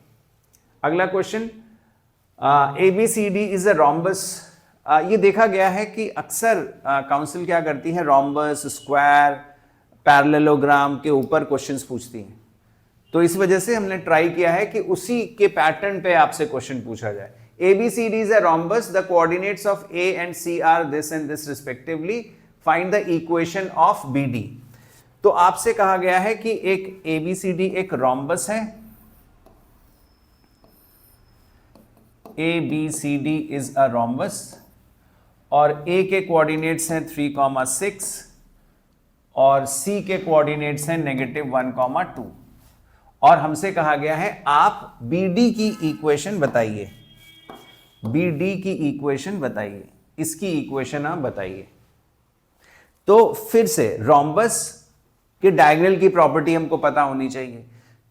अगला question, ABCD is a rhombus. ये देखा गया है कि अक्सर काउंसिल क्या करती है, रोम्बस, स्क्वायर, पैरेललोग्राम के ऊपर क्वेश्चंस पूछती हैं। तो इस वजह से हमने ट्राई किया है कि उसी के पैटर्न पे आपसे क्वेश्चन पूछा जाए। ABCD is a rhombus. The coordinates of A and C are this and this respectively. Find the equation of BD. तो आपसे कहा गया है कि एक ABCD एक rhombus है। ABCD is a rhombus और A के कोऑर्डिनेट्स हैं 3,6 और C के कोऑर्डिनेट्स हैं -1,2 और हमसे कहा गया है आप BD की इक्वेशन बताइए। BD की इक्वेशन बताइए, इसकी इक्वेशन आप बताइए। तो फिर से रोम्बस के डायगोनल की प्रॉपर्टी हमको पता होनी चाहिए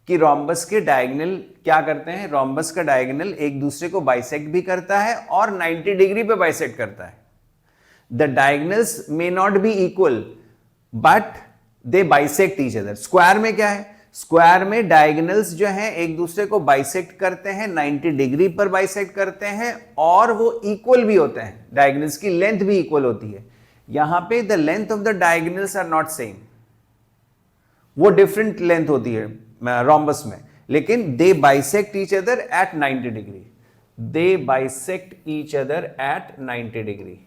कि रोम्बस के डायगोनल क्या करते हैं। रोम्बस का डायगोनल एक दूसरे को बाइसेक्ट भी करता है और 90 डिग्री पे बाइसेक्ट करता है। The diagonals may not be equal but they bisect each other. Square में क्या है, स्क्वायर में डायगोनल्स जो हैं एक दूसरे को बाइसेक्ट करते हैं, 90 डिग्री पर बाइसेक्ट करते हैं और वो इक्वल भी होते हैं, डायगोनल्स की लेंथ भी इक्वल होती है। यहां पे the length of the diagonals are not same, वो डिफरेंट लेंथ होती है रोम्बस में, लेकिन they bisect each other at 90 degree. They bisect each other at 90 degree.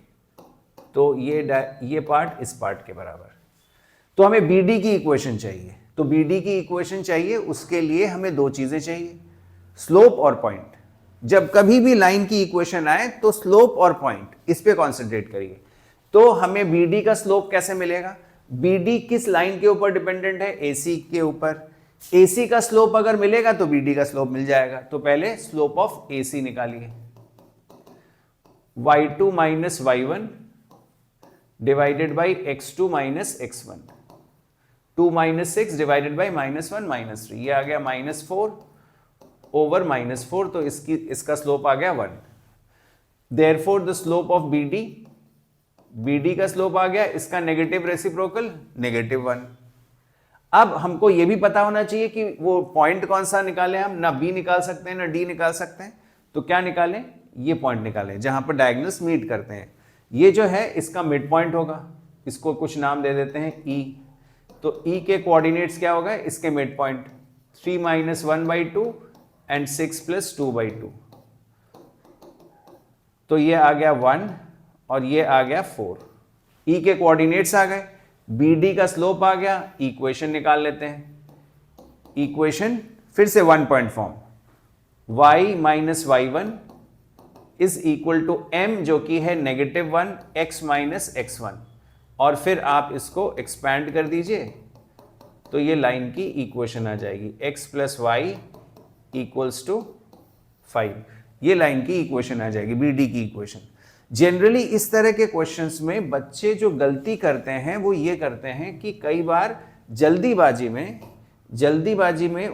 तो ये पार्ट इस पार्ट के बराबर। तो हमें BD की इक्वेशन चाहिए। तो BD की इक्वेशन चाहिए, उसके लिए हमें दो चीजें चाहिए, स्लोप और पॉइंट। जब कभी भी लाइन की इक्वेशन आए तो स्लोप और पॉइंट, इस पे कॉन्सेंट्रेट करिए। तो हमें BD का स्लोप कैसे मिलेगा, BD किस लाइन के ऊपर डिपेंडेंट है, AC के ऊपर। AC का स्लोप अगर मिलेगा तो BD का स्लोप मिल जाएगा। तो पहले स्लोप ऑफ AC निकालिए, y2 minus y1 divided by x2 minus x1, 2 minus 6 divided by -1 -3, ये आ गया -4 ओवर -4, तो इसका स्लोप आ गया 1। Therefore the slope of BD का स्लोप आ गया, इसका नेगेटिव रेसिप्रोकल -1। अब हमको ये भी पता होना चाहिए कि वो पॉइंट कौन सा निकाले हम, ना B निकाल सकते हैं ना D निकाल सकते हैं। तो क्या निकालें, ये पॉइंट निकालें जहां पर डायगोनल्स मीट करते हैं। ये जो है इसका मिड पॉइंट होगा, इसको कुछ नाम दे देते हैं E। तो E के कोऑर्डिनेट्स क्या होगा, इसके mid point 3 minus 1/2 and 6 plus 2/2। तो ये आ गया 1 और ये आ गया 4। E के कोऑर्डिनेट्स आ गए, BD का स्लोप आ गया, इक्वेशन निकाल लेते हैं। इक्वेशन फिर से 1 point form, y minus y1 is equal to m जो कि है -1 x माइनस x1, और फिर आप इसको एक्सपैंड कर दीजिए तो ये लाइन की इक्वेशन आ जाएगी, x plus y equals to 5। ये लाइन की इक्वेशन आ जाएगी, BD की इक्वेशन। जनरली इस तरह के क्वेश्चंस में बच्चे जो गलती करते हैं वो ये करते हैं कि कई बार जल्दीबाजी में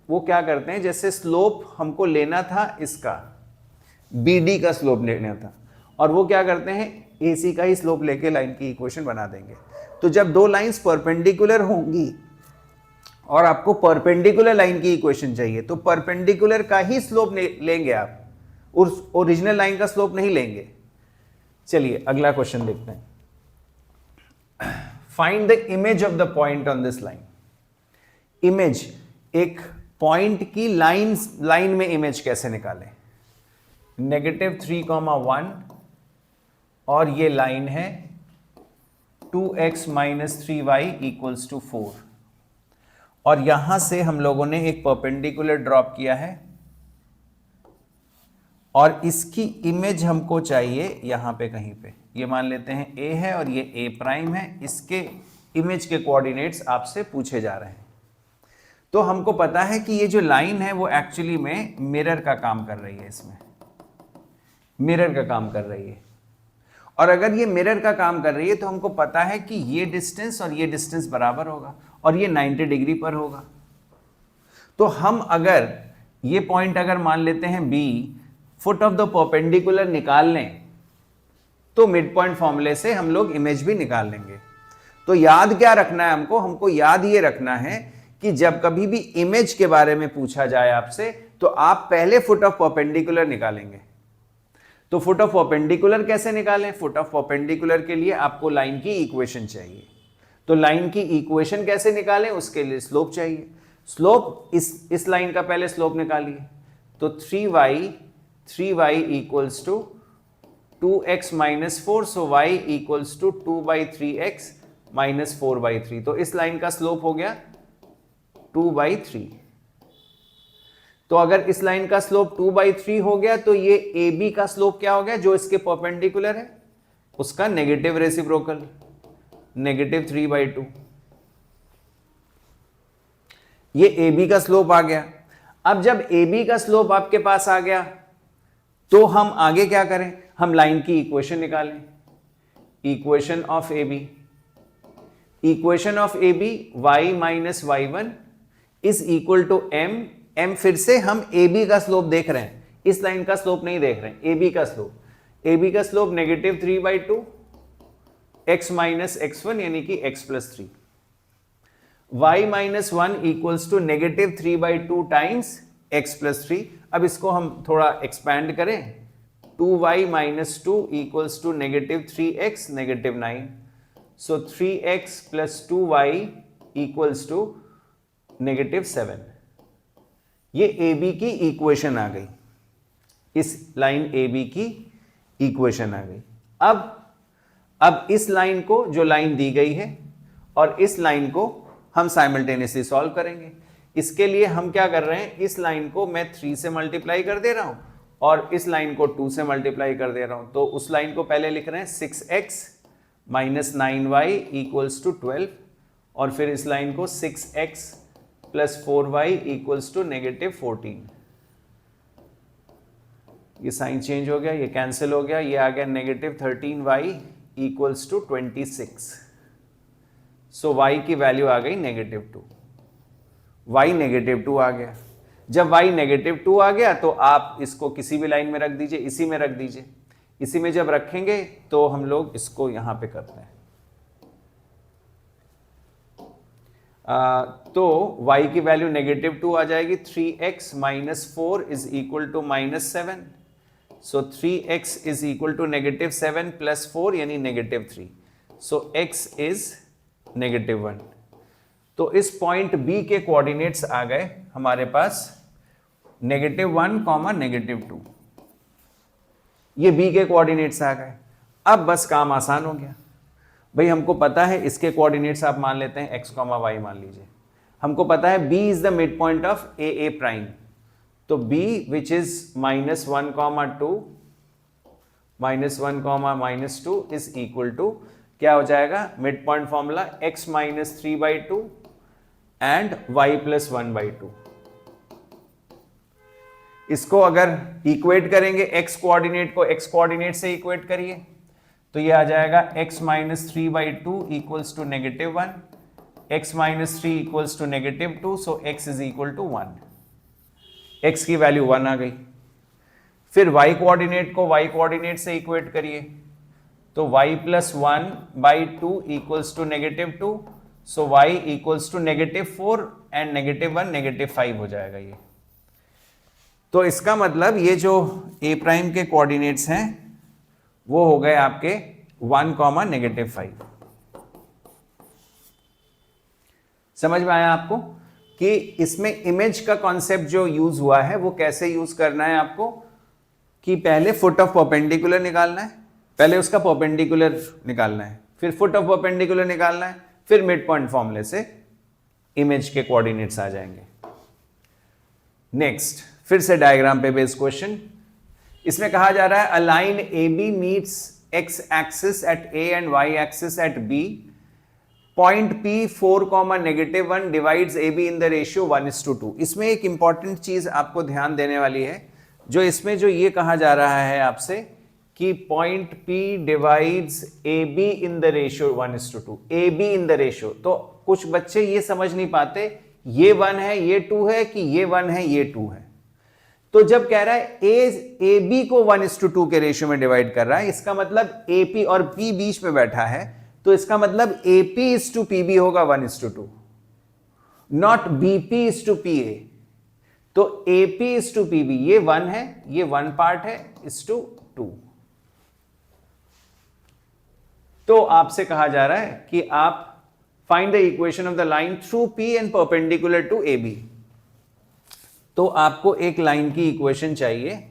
वो क्या करते हैं, जैसे स्लोप हमको लेना था इसका, BD का स्लोप लेना था, और वो क्या करते हैं AC का ही स्लोप लेके लाइन की इक्वेशन बना देंगे। तो जब दो लाइंस परपेंडिकुलर होंगी और आपको परपेंडिकुलर लाइन की इक्वेशन चाहिए तो परपेंडिकुलर का ही स्लोप लेंगे आप, उस ओरिजिनल लाइन का स्लोप नहीं लेंगे। चलिए अगला क्वेश्चन देखते हैं। Find the image of the point on this line. Image, एक पॉइंट की लाइन में इमेज कैसे निकालें। -3, 1 और ये लाइन है 2x - 3y = 4 और यहां से हम लोगों ने एक परपेंडिकुलर ड्रॉप किया है और इसकी इमेज हमको चाहिए यहां पे कहीं पे, ये मान लेते हैं a है और ये a' है, इसके इमेज के कोऑर्डिनेट्स आपसे पूछे जा रहे हैं। तो हमको पता है कि ये जो लाइन है वो एक्चुअली में मिरर का काम कर रही है, इसमें मिरर का काम कर रही है। और अगर ये मिरर का काम कर रही है तो हमको पता है कि ये डिस्टेंस और ये डिस्टेंस बराबर होगा और ये 90 डिग्री पर होगा। तो हम अगर ये पॉइंट अगर मान लेते हैं B, foot of the perpendicular निकाल लें तो मिड पॉइंट फॉर्मूले से हम लोग इमेज भी निकाल लेंगे। तो याद क्या रखना है हमको याद ये रखना है कि जब कभी भी इमेज के बारे में पूछा जाए आपसे तो आप पहले फुट ऑफ परपेंडिकुलर निकालेंगे। तो फुट ऑफ परपेंडिकुलर कैसे निकालें? फुट ऑफ परपेंडिकुलर के लिए आपको लाइन की इक्वेशन चाहिए। तो लाइन की इक्वेशन कैसे निकालें? उसके लिए स्लोप चाहिए। स्लोप इस लाइन का पहले स्लोप निकालिए। तो 3y = 2x - 4, सो y = 2/3x - 4/3। तो इस लाइन का स्लोप हो गया 2/3। तो अगर इस लाइन का स्लोप 2/3 हो गया तो ये AB का स्लोप क्या हो गया, जो इसके परपेंडिकुलर है, उसका नेगेटिव रेसिप्रोकल, -3/2। ये AB का स्लोप आ गया। अब जब AB का स्लोप आपके पास आ गया तो हम आगे क्या करें? हम लाइन की इक्वेशन निकालें। Equation of AB y - y1 = m। फिर से हम AB का स्लोप देख रहे हैं, इस लाइन का स्लोप नहीं देख रहे हैं, AB का स्लोप -3/2 x - x1 यानी कि x + 3। y - 1 = -3/2 times x + 3। अब इसको हम थोड़ा एक्सपैंड करें, 2y - 2 = -3x -9, सो 3x + 2y = -7। ये AB की इक्वेशन आ गई, इस लाइन AB की इक्वेशन आ गई। अब इस लाइन को, जो लाइन दी गई है, और इस लाइन को हम साइमल्टेनियसली सॉल्व करेंगे। इसके लिए हम क्या कर रहे हैं, इस लाइन को मैं 3 से मल्टीप्लाई कर दे रहा हूं और इस लाइन को 2 से मल्टीप्लाई कर दे रहा हूं। तो उस लाइन को पहले लिख रहे हैं 6x - 9y = 12 और फिर इस लाइन को 6x + 4y = -14। ये साइन चेंज हो गया, ये कैंसिल हो गया, ये आ गया -13y = 26। सो y की वैल्यू आ गई -2। y -2 आ गया। जब y -2 आ गया तो आप इसको किसी भी लाइन में रख दीजिए, इसी में रख दीजिए। इसी में जब रखेंगे तो हम लोग इसको यहां पे करते हैं। तो y की वैल्यू -2 आ जाएगी। 3x - 4 = -7, सो 3x = -7 + 4 यानी -3, सो x इज -1। तो इस पॉइंट B के कोऑर्डिनेट्स आ गए हमारे पास -1, -2। ये B के कोऑर्डिनेट्स आ गए। अब बस काम आसान हो गया भाई। हमको पता है इसके कोऑर्डिनेट्स आप मान लेते हैं x, y मान लीजिए। हमको पता है B is the mid point of AA'। तो B which is -1, 2 -1, -2 is equal to क्या हो जाएगा, mid point formula x - 3/2 and y + 1/2। इसको अगर इक्वेट करेंगे, x कोऑर्डिनेट को x कोऑर्डिनेट से इक्वेट करिए तो ये आ जाएगा x - 3/2 = -1, x - 3 = -2, सो x = 1। x की वैल्यू 1 आ गई। फिर y कोऑर्डिनेट को y कोऑर्डिनेट से इक्वेट करिए तो y + 1/2 = -2, सो y = -4 एंड -1 -5 हो जाएगा ये। तो इसका मतलब ये जो A' के कोऑर्डिनेट्स हैं वो हो गए आपके 1, -5। समझ में आया आपको कि इसमें इमेज का कॉन्सेप्ट जो यूज हुआ है वो कैसे यूज करना है आपको, कि पहले फुट ऑफ परपेंडिकुलर निकालना है, पहले उसका परपेंडिकुलर निकालना है, फिर फुट ऑफ परपेंडिकुलर निकालना है, फिर मिड पॉइंट फॉर्मूले से इमेज के कोऑर्डिनेट्स आ जाएंगे। नेक्स्ट, फिर से डायग्राम पे बेस्ड क्वेश्चन। इसमें कहा जा रहा है a line A B meets x axis at A and y axis at B, point P 4,-1 divides A B in the ratio 1:2। इसमें एक इंपॉर्टेंट चीज आपको ध्यान देने वाली है, जो इसमें जो ये कहा जा रहा है आपसे कि point P divides A B in the ratio 1:2, A B in the ratio. तो कुछ बच्चे ये समझ नहीं पाते ये 1 है ये 2 है कि ये 1 है ये 2 है। तो जब कह रहा है ए बी को 1:2 के रेशियो में डिवाइड कर रहा है, इसका मतलब ए पी और पी बीच में बैठा है, तो इसका मतलब A P is to P B होगा 1:2, not B P is to P A. तो A P is to P B, ये 1 है, ये 1 पार्ट है, इज टू 2। तो आपसे कहा जा रहा है कि आप find the equation of the line through P and perpendicular to A B. तो आपको एक लाइन की इक्वेशन चाहिए,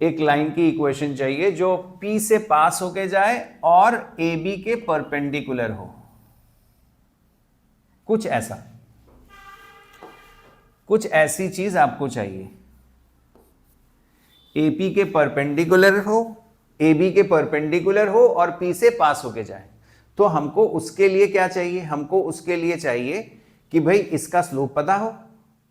एक लाइन की इक्वेशन चाहिए जो P से पास होके जाए और AB के परपेंडिकुलर हो, कुछ ऐसा, कुछ ऐसी चीज आपको चाहिए। AP के परपेंडिकुलर हो, AB के परपेंडिकुलर हो और P से पास होके जाए। तो हमको उसके लिए क्या चाहिए, हमको उसके लिए चाहिए कि भाई इसका स्लोप पता हो।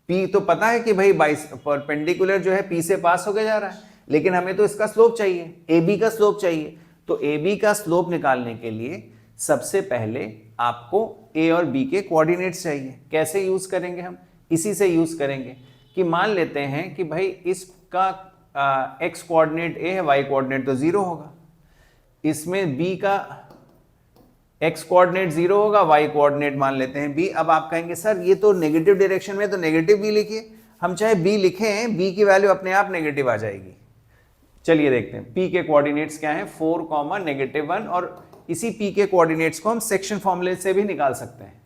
P तो पता है कि भाई परपेंडिकुलर जो है P से पास होके जा रहा है, लेकिन हमें तो इसका स्लोप चाहिए, AB का स्लोप चाहिए। तो AB का स्लोप निकालने के लिए सबसे पहले आपको A और B के कोऑर्डिनेट्स चाहिए। कैसे यूज करेंगे हम, इसी से यूज करेंगे कि मान लेते हैं कि भाई इसका x कोऑर्डिनेट A है, y कोऑर्डिनेट तो 0 होगा, इसमें B का x कोऑर्डिनेट 0 होगा, y कोऑर्डिनेट मान लेते हैं b। अब आप कहेंगे सर ये तो नेगेटिव डायरेक्शन में, तो नेगेटिव b लिखिए। हम चाहे b लिखें, b की वैल्यू अपने आप नेगेटिव आ जाएगी। चलिए देखते हैं p के कोऑर्डिनेट्स क्या हैं, 4,-1, और इसी p के कोऑर्डिनेट्स को हम सेक्शन फॉर्मूले से भी निकाल सकते हैं।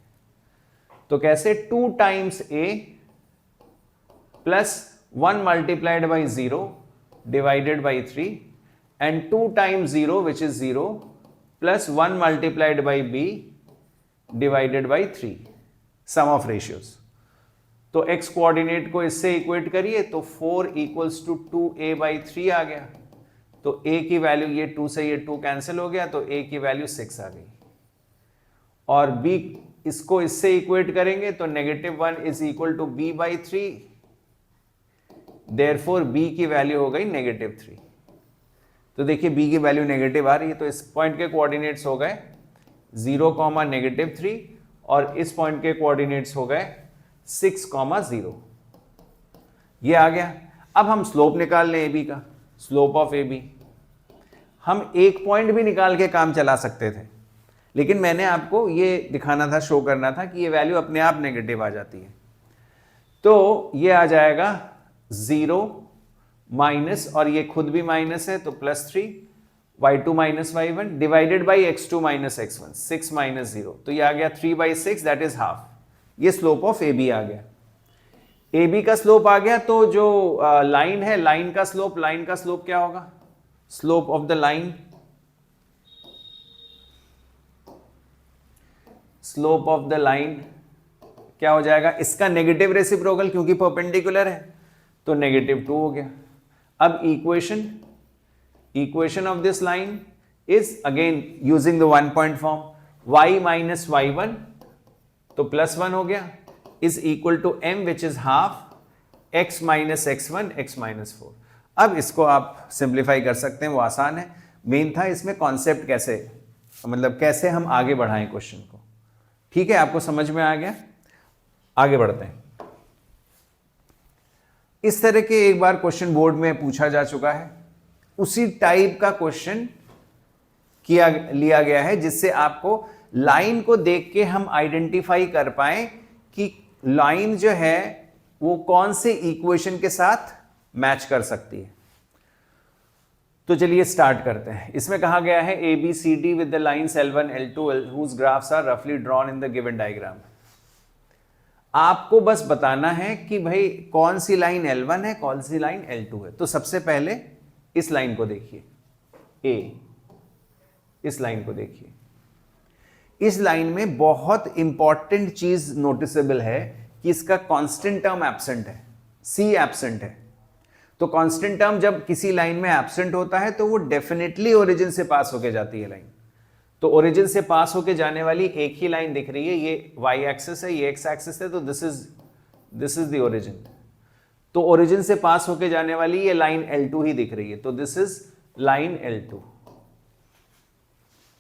तो कैसे, 2 times a plus 1 multiplied by 0 divided by 3 and 2 times 0 which is 0 plus 1 multiplied by b divided by 3, sum of ratios. तो x कोऑर्डिनेट को इससे इक्वेट करिए तो 4 इक्वल्स टू 2a बाई 3 आ गया। तो a की वैल्यू, ये 2 से ये 2 कैंसिल हो गया, तो a की वैल्यू 6 आ गई। और b इसको इससे इक्वेट करेंगे तो -1 is equal to b by 3, therefore b की वैल्यू हो गई -3। तो देखिए b की वैल्यू नेगेटिव आ रही है, तो इस पॉइंट के कोऑर्डिनेट्स हो गए 0, -3 और इस पॉइंट के कोऑर्डिनेट्स हो गए 6, 0। ये आ गया। अब हम स्लोप निकाल लें AB का, स्लोप ऑफ AB। हम एक पॉइंट भी निकाल के काम चला सकते थे, लेकिन मैंने आपको ये दिखाना था, शो करना था कि ये वैल्यू अपने आप नेगेटिव आ जाती है। तो ये आ जाएगा 0 माइनस, और ये खुद भी माइनस है तो +3 y2 minus y1 divided by x2 minus x1, 6 minus 0, तो ये आ गया 3/6, दैट इज हाफ। ये स्लोप ऑफ AB आ गया। AB का स्लोप आ गया, तो जो लाइन है, लाइन का स्लोप क्या होगा, slope of the line, slope of the line क्या हो जाएगा, इसका नेगेटिव रेसिप्रोकल क्योंकि परपेंडिकुलर है तो -2 हो गया। अब equation of this line is again using the 1 point form, y minus y1 तो +1 हो गया, is equal to m which is half x minus x1 x minus 4। अब इसको आप सिंप्लीफाई कर सकते हैं, वो आसान है। मेन था इसमें कॉन्सेप्ट कैसे, मतलब कैसे हम आगे बढ़ाएं क्वेश्चन को। ठीक है, आपको समझ में आ गया, आगे बढ़ते हैं। इस तरह के एक बार क्वेश्चन बोर्ड में पूछा जा चुका है, उसी टाइप का क्वेश्चन लिया गया है, जिससे आपको लाइन को देख के हम आइडेंटिफाई कर पाए कि लाइन जो है वो कौन से इक्वेशन के साथ मैच कर सकती है। तो चलिए स्टार्ट करते हैं। इसमें कहा गया है ABCD with the lines L1 L2 whose graphs are roughly drawn in the given diagram। आपको बस बताना है कि भाई कौन सी लाइन L1 है, कौन सी लाइन L2 है। तो सबसे पहले इस लाइन को देखिए, ए, इस लाइन को देखिए। इस लाइन में बहुत इंपॉर्टेंट चीज नोटिसेबल है कि इसका कांस्टेंट टर्म एब्सेंट है, सी एब्सेंट है। तो कांस्टेंट टर्म जब किसी लाइन में एब्सेंट होता है तो वो डेफिनेटली ओरिजिन से पास होके जाती है लाइन। तो ओरिजिन से पास होके जाने वाली एक ही लाइन दिख रही है, ये वाई एक्सिस है, ये एक्स एक्सिस है, तो दिस इज द ओरिजिन। तो ओरिजिन से पास होके जाने वाली ये लाइन L2 ही दिख रही है, तो दिस इज लाइन L2।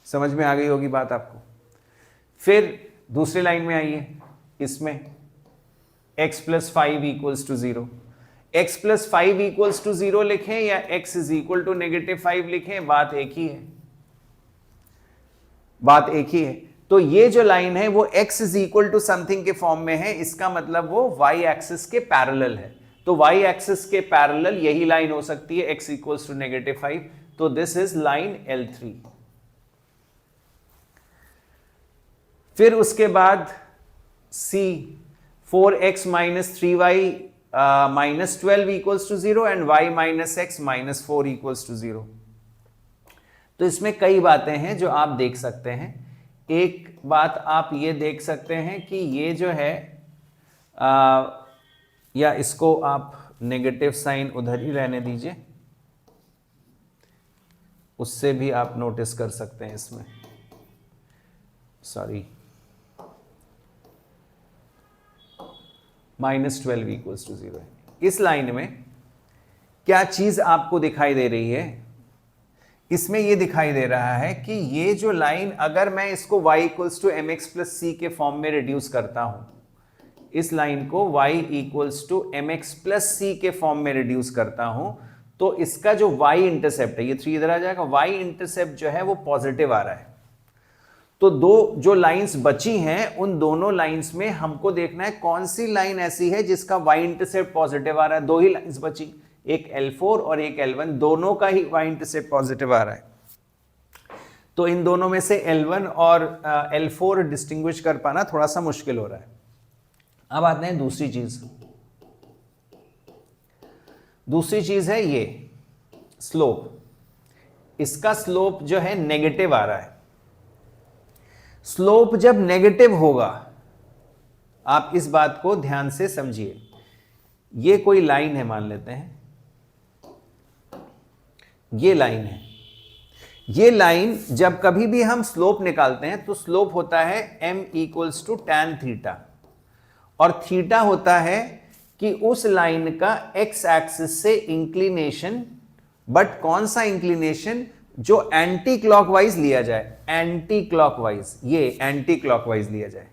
समझ में आ गई होगी बात आपको। फिर दूसरी लाइन में आइए, इसमें x + 5 = 0। x + 5 = 0 लिखें या x = -5 लिखें, बात एक ही है, बात एक ही है। तो ये जो लाइन है वो x = समथिंग के फॉर्म में है, इसका मतलब वो y एक्सिस के पैरेलल है। तो y एक्सिस के पैरेलल यही लाइन हो सकती है, x = -5। तो दिस इज लाइन L3। फिर उसके बाद C, 4x - 3y - 12 = 0 and y - x - 4 = 0। तो इसमें कई बातें हैं जो आप देख सकते हैं। एक बात आप ये देख सकते हैं कि ये जो है या इसको आप नेगेटिव साइन उधर ही रहने दीजिए, उससे भी आप नोटिस कर सकते हैं इसमें, सॉरी, -12 = 0 है। इस लाइन में क्या चीज आपको दिखाई दे रही है? इसमें यह दिखाई दे रहा है कि ये जो लाइन, अगर मैं इसको y = mx + c के फॉर्म में रिड्यूस करता हूं, इस लाइन को y = mx + c के फॉर्म में रिड्यूस करता हूं, तो इसका जो y इंटरसेप्ट है, ये 3 इधर आ जाएगा, y इंटरसेप्ट जो है वो पॉजिटिव आ रहा है। तो दो जो लाइंस बची हैं, उन दोनों लाइंस में हमको देखना है कौन सी लाइन ऐसी है जिसका y इंटरसेप्ट पॉजिटिव आ रहा है। दो ही लाइंस बची, एक L4 और एक L1, दोनों का ही y इंटरसेप्ट पॉजिटिव आ रहा है। तो इन दोनों में से L1 और L4 डिस्टिंग्विश कर पाना थोड़ा सा मुश्किल हो रहा है। अब आते हैं दूसरी चीज। दूसरी चीज है ये स्लोप। इसका स्लोप जो है नेगेटिव आ रहा है। स्लोप जब नेगेटिव होगा, आप इस बात को ध्यान से समझिए। ये कोई लाइन है, मान लेते हैं ये लाइन है। ये लाइन जब कभी भी हम स्लोप निकालते हैं तो स्लोप होता है m = tan थीटा, और थीटा होता है कि उस लाइन का x एक्सिस से इंक्लिनेशन, बट कौन सा इंक्लिनेशन? जो एंटी क्लॉकवाइज लिया जाए, एंटी क्लॉकवाइज, ये एंटी क्लॉकवाइज लिया जाए,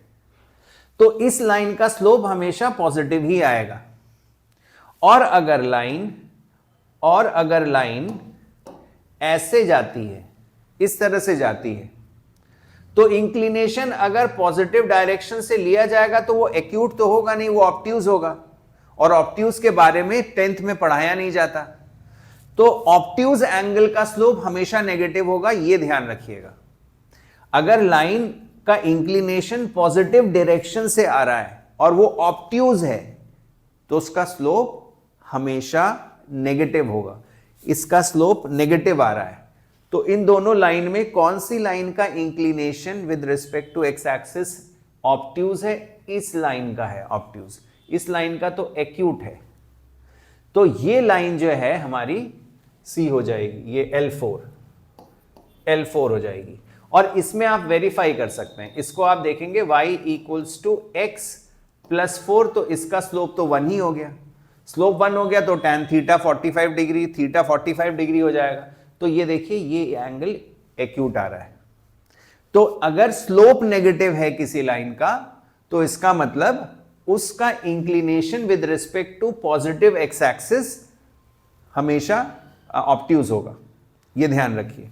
तो इस लाइन का स्लोप हमेशा पॉजिटिव ही आएगा। और अगर लाइन ऐसे जाती है, इस तरह से जाती है, तो इंक्लिनेशन अगर पॉजिटिव डायरेक्शन से लिया जाएगा तो वो एक्यूट तो होगा नहीं, वो ऑब्ट्यूज होगा, और ऑब्ट्यूज के बारे में 10th में पढ़ाया नहीं जाता। तो ऑब्ट्यूज एंगल का स्लोप हमेशा नेगेटिव होगा, ये ध्यान रखिएगा। अगर लाइन का इंक्लिनेशन पॉजिटिव डायरेक्शन से आ रहा है और वो ऑब्ट्यूज है, तो उसका स्लोप हमेशा नेगेटिव होगा। इसका स्लोप नेगेटिव आ रहा है, तो इन दोनों लाइन में कौन सी लाइन का inclination with respect to x axis obtuse है? इस लाइन का है ऑब्ट्यूज, इस लाइन का तो एक्यूट है। तो ये लाइन जो है हमारी C हो जाएगी, ये L4 हो जाएगी। और इसमें आप वेरीफाई कर सकते हैं, इसको आप देखेंगे y = x + 4, तो इसका स्लोप तो 1 ही हो गया। स्लोप 1 हो गया तो tan theta 45 degree, theta 45 degree हो जाएगा। तो ये देखिए, ये एंगल एक्यूट आ रहा है। तो अगर स्लोप नेगेटिव है किसी लाइन का, तो इसका मतलब उसका inclination with respect to positive x axis हमेशा ऑब्ट्यूज होगा, ये ध्यान रखिए।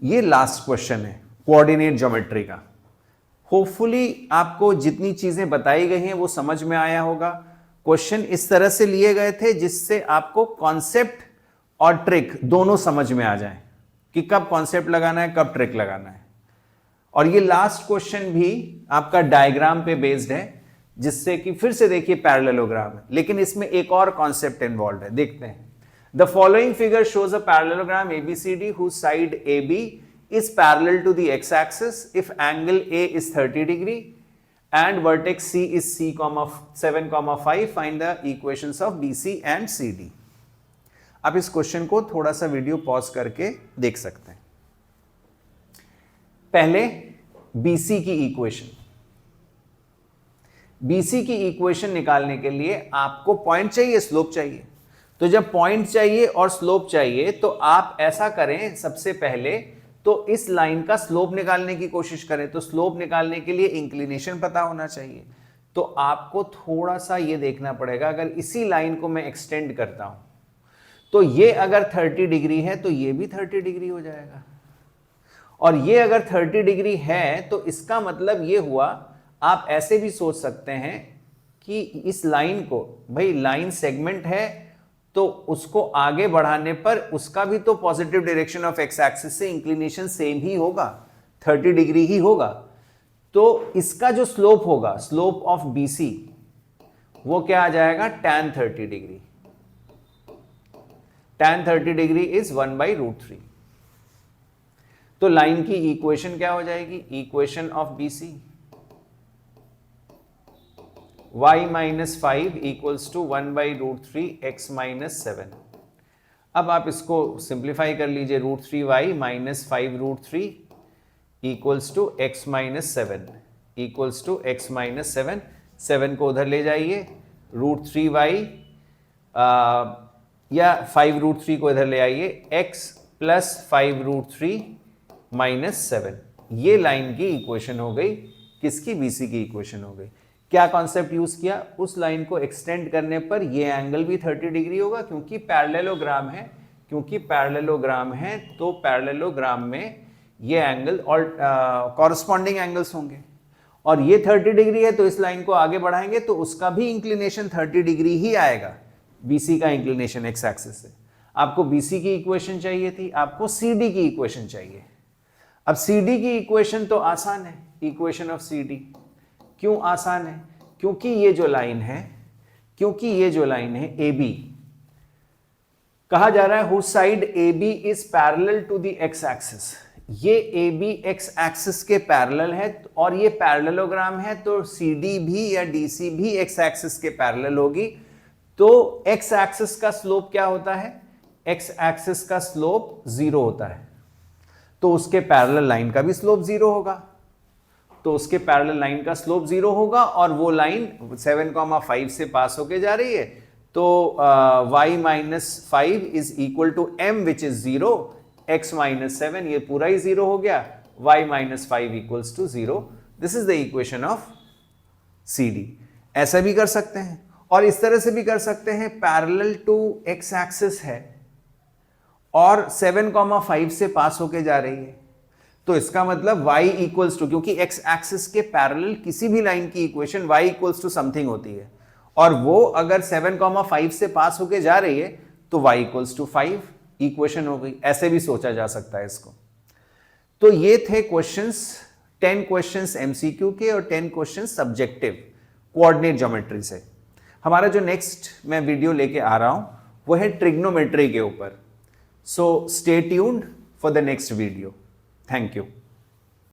ये लास्ट क्वेश्चन है कोऑर्डिनेट ज्योमेट्री का। होपफुली आपको जितनी चीजें बताई गई हैं वो समझ में आया होगा। क्वेश्चन इस तरह से लिए गए थे जिससे आपको कॉन्सेप्ट और ट्रिक दोनों समझ में आ जाए कि कब कॉन्सेप्ट लगाना है, कब ट्रिक लगाना है। और ये लास्ट क्वेश्चन भी आपका डायग्राम पे बेस्ड है, जिससे कि फिर से देखिए पैरेललोग्राम है, लेकिन इसमें एक और कॉन्सेप्ट इन्वॉल्व है, देखते हैं। The following figure shows a parallelogram ABCD whose side AB is parallel to the x-axis if angle A is 30 degree and vertex C is 7,5. Find the equations of BC and CD. आप इस question को थोड़ा सा video pause करके देख सकते हैं। पहले BC की इक्वेशन, BC की इक्वेशन निकालने के लिए आपको पॉइंट चाहिए, स्लोप चाहिए। तो जब पॉइंट चाहिए और स्लोप चाहिए तो आप ऐसा करें, सबसे पहले तो इस लाइन का स्लोप निकालने की कोशिश करें। तो स्लोप निकालने के लिए इंक्लिनेशन पता होना चाहिए। तो आपको थोड़ा सा ये देखना पड़ेगा, अगर इसी लाइन को मैं एक्सटेंड करता हूं तो ये अगर 30 डिग्री है तो ये भी 30 डिग्री हो जाएगा, और ये अगर 30 डिग्री है तो इसका मतलब ये हुआ, आप ऐसे भी सोच सकते हैं कि इस लाइन को, भाई लाइन सेगमेंट है तो उसको आगे बढ़ाने पर उसका भी तो positive direction of x axis से इंक्लिनेशन सेम ही होगा, 30 डिग्री ही होगा। तो इसका जो स्लोप होगा, स्लोप ऑफ BC, वो क्या आ जाएगा, tan 30 degree. tan 30 degree is 1/√3। तो लाइन की इक्वेशन क्या हो जाएगी, equation of BC y-5 equals to 1/√3 x - 7। अब आप इसको सिंप्लीफाई कर लीजिए, √3y - 5√3 equals to x - 7 equals to x - 7। 7 को उधर ले जाइए, √3y या 5√3 को इधर ले आइए, x + 5√3 - 7। ये लाइन की इक्वेशन हो गई, किसकी, BC की इक्वेशन हो गई। क्या कॉन्सेप्ट यूज किया, उस लाइन को एक्सटेंड करने पर ये एंगल भी 30 डिग्री होगा, क्योंकि पैरेललोग्राम है, तो पैरेललोग्राम में ये एंगल और कॉरस्पॉन्डिंग एंगल्स होंगे, और ये 30 डिग्री है तो इस लाइन को आगे बढ़ाएंगे तो उसका भी इंक्लिनेशन 30 डिग्री ही आएगा, BC का इंक्लिनेशन एक्स एक्सिस से। आपको BC की इक्वेशन चाहिए थी, आपको CD की इक्वेशन चाहिए। अब CD की इक्वेशन तो आसान है, इक्वेशन ऑफ CD। क्यों आसान है, क्योंकि ये जो लाइन है AB, कहा जा रहा है whose side AB is parallel to the x axis। ये AB x axis के पैरेलल है, और ये पैरेललोग्राम है तो CD भी या DC भी x axis के पैरेलल होगी। तो x axis का स्लोप क्या होता है, x axis का स्लोप 0 होता है, तो उसके पैरेलल लाइन का भी स्लोप 0 होगा। तो उसके पैरेलल लाइन का स्लोप 0 होगा, और वो लाइन 7,5 से पास होके जा रही है। तो y - 5 is equal to m which is 0, x - 7 ये पूरा ही 0 हो गया, y - 5 equals to 0। This is the equation of CD। ऐसा भी कर सकते हैं, और इस तरह से भी कर सकते हैं, पैरेलल टू x एक्सिस है और 7,5 से पास होके जा रही है, तो इसका मतलब y इक्वल्स टू, क्योंकि x एक्सिस के पैरेलल किसी भी लाइन की equation y equals to something होती है, और वो अगर 7,5 से पास होके जा रही है तो y इक्वल्स टू 5 इक्वेशन हो गई। ऐसे भी सोचा जा सकता है इसको। तो ये थे क्वेश्चंस, 10 क्वेश्चंस MCQ के और 10 क्वेश्चंस सब्जेक्टिव कोऑर्डिनेट ज्योमेट्री से। हमारा जो नेक्स्ट मैं वीडियो लेके आ रहा हूं वो है ट्रिग्नोमेट्री के ऊपर। So stay tuned for the next video. Thank you.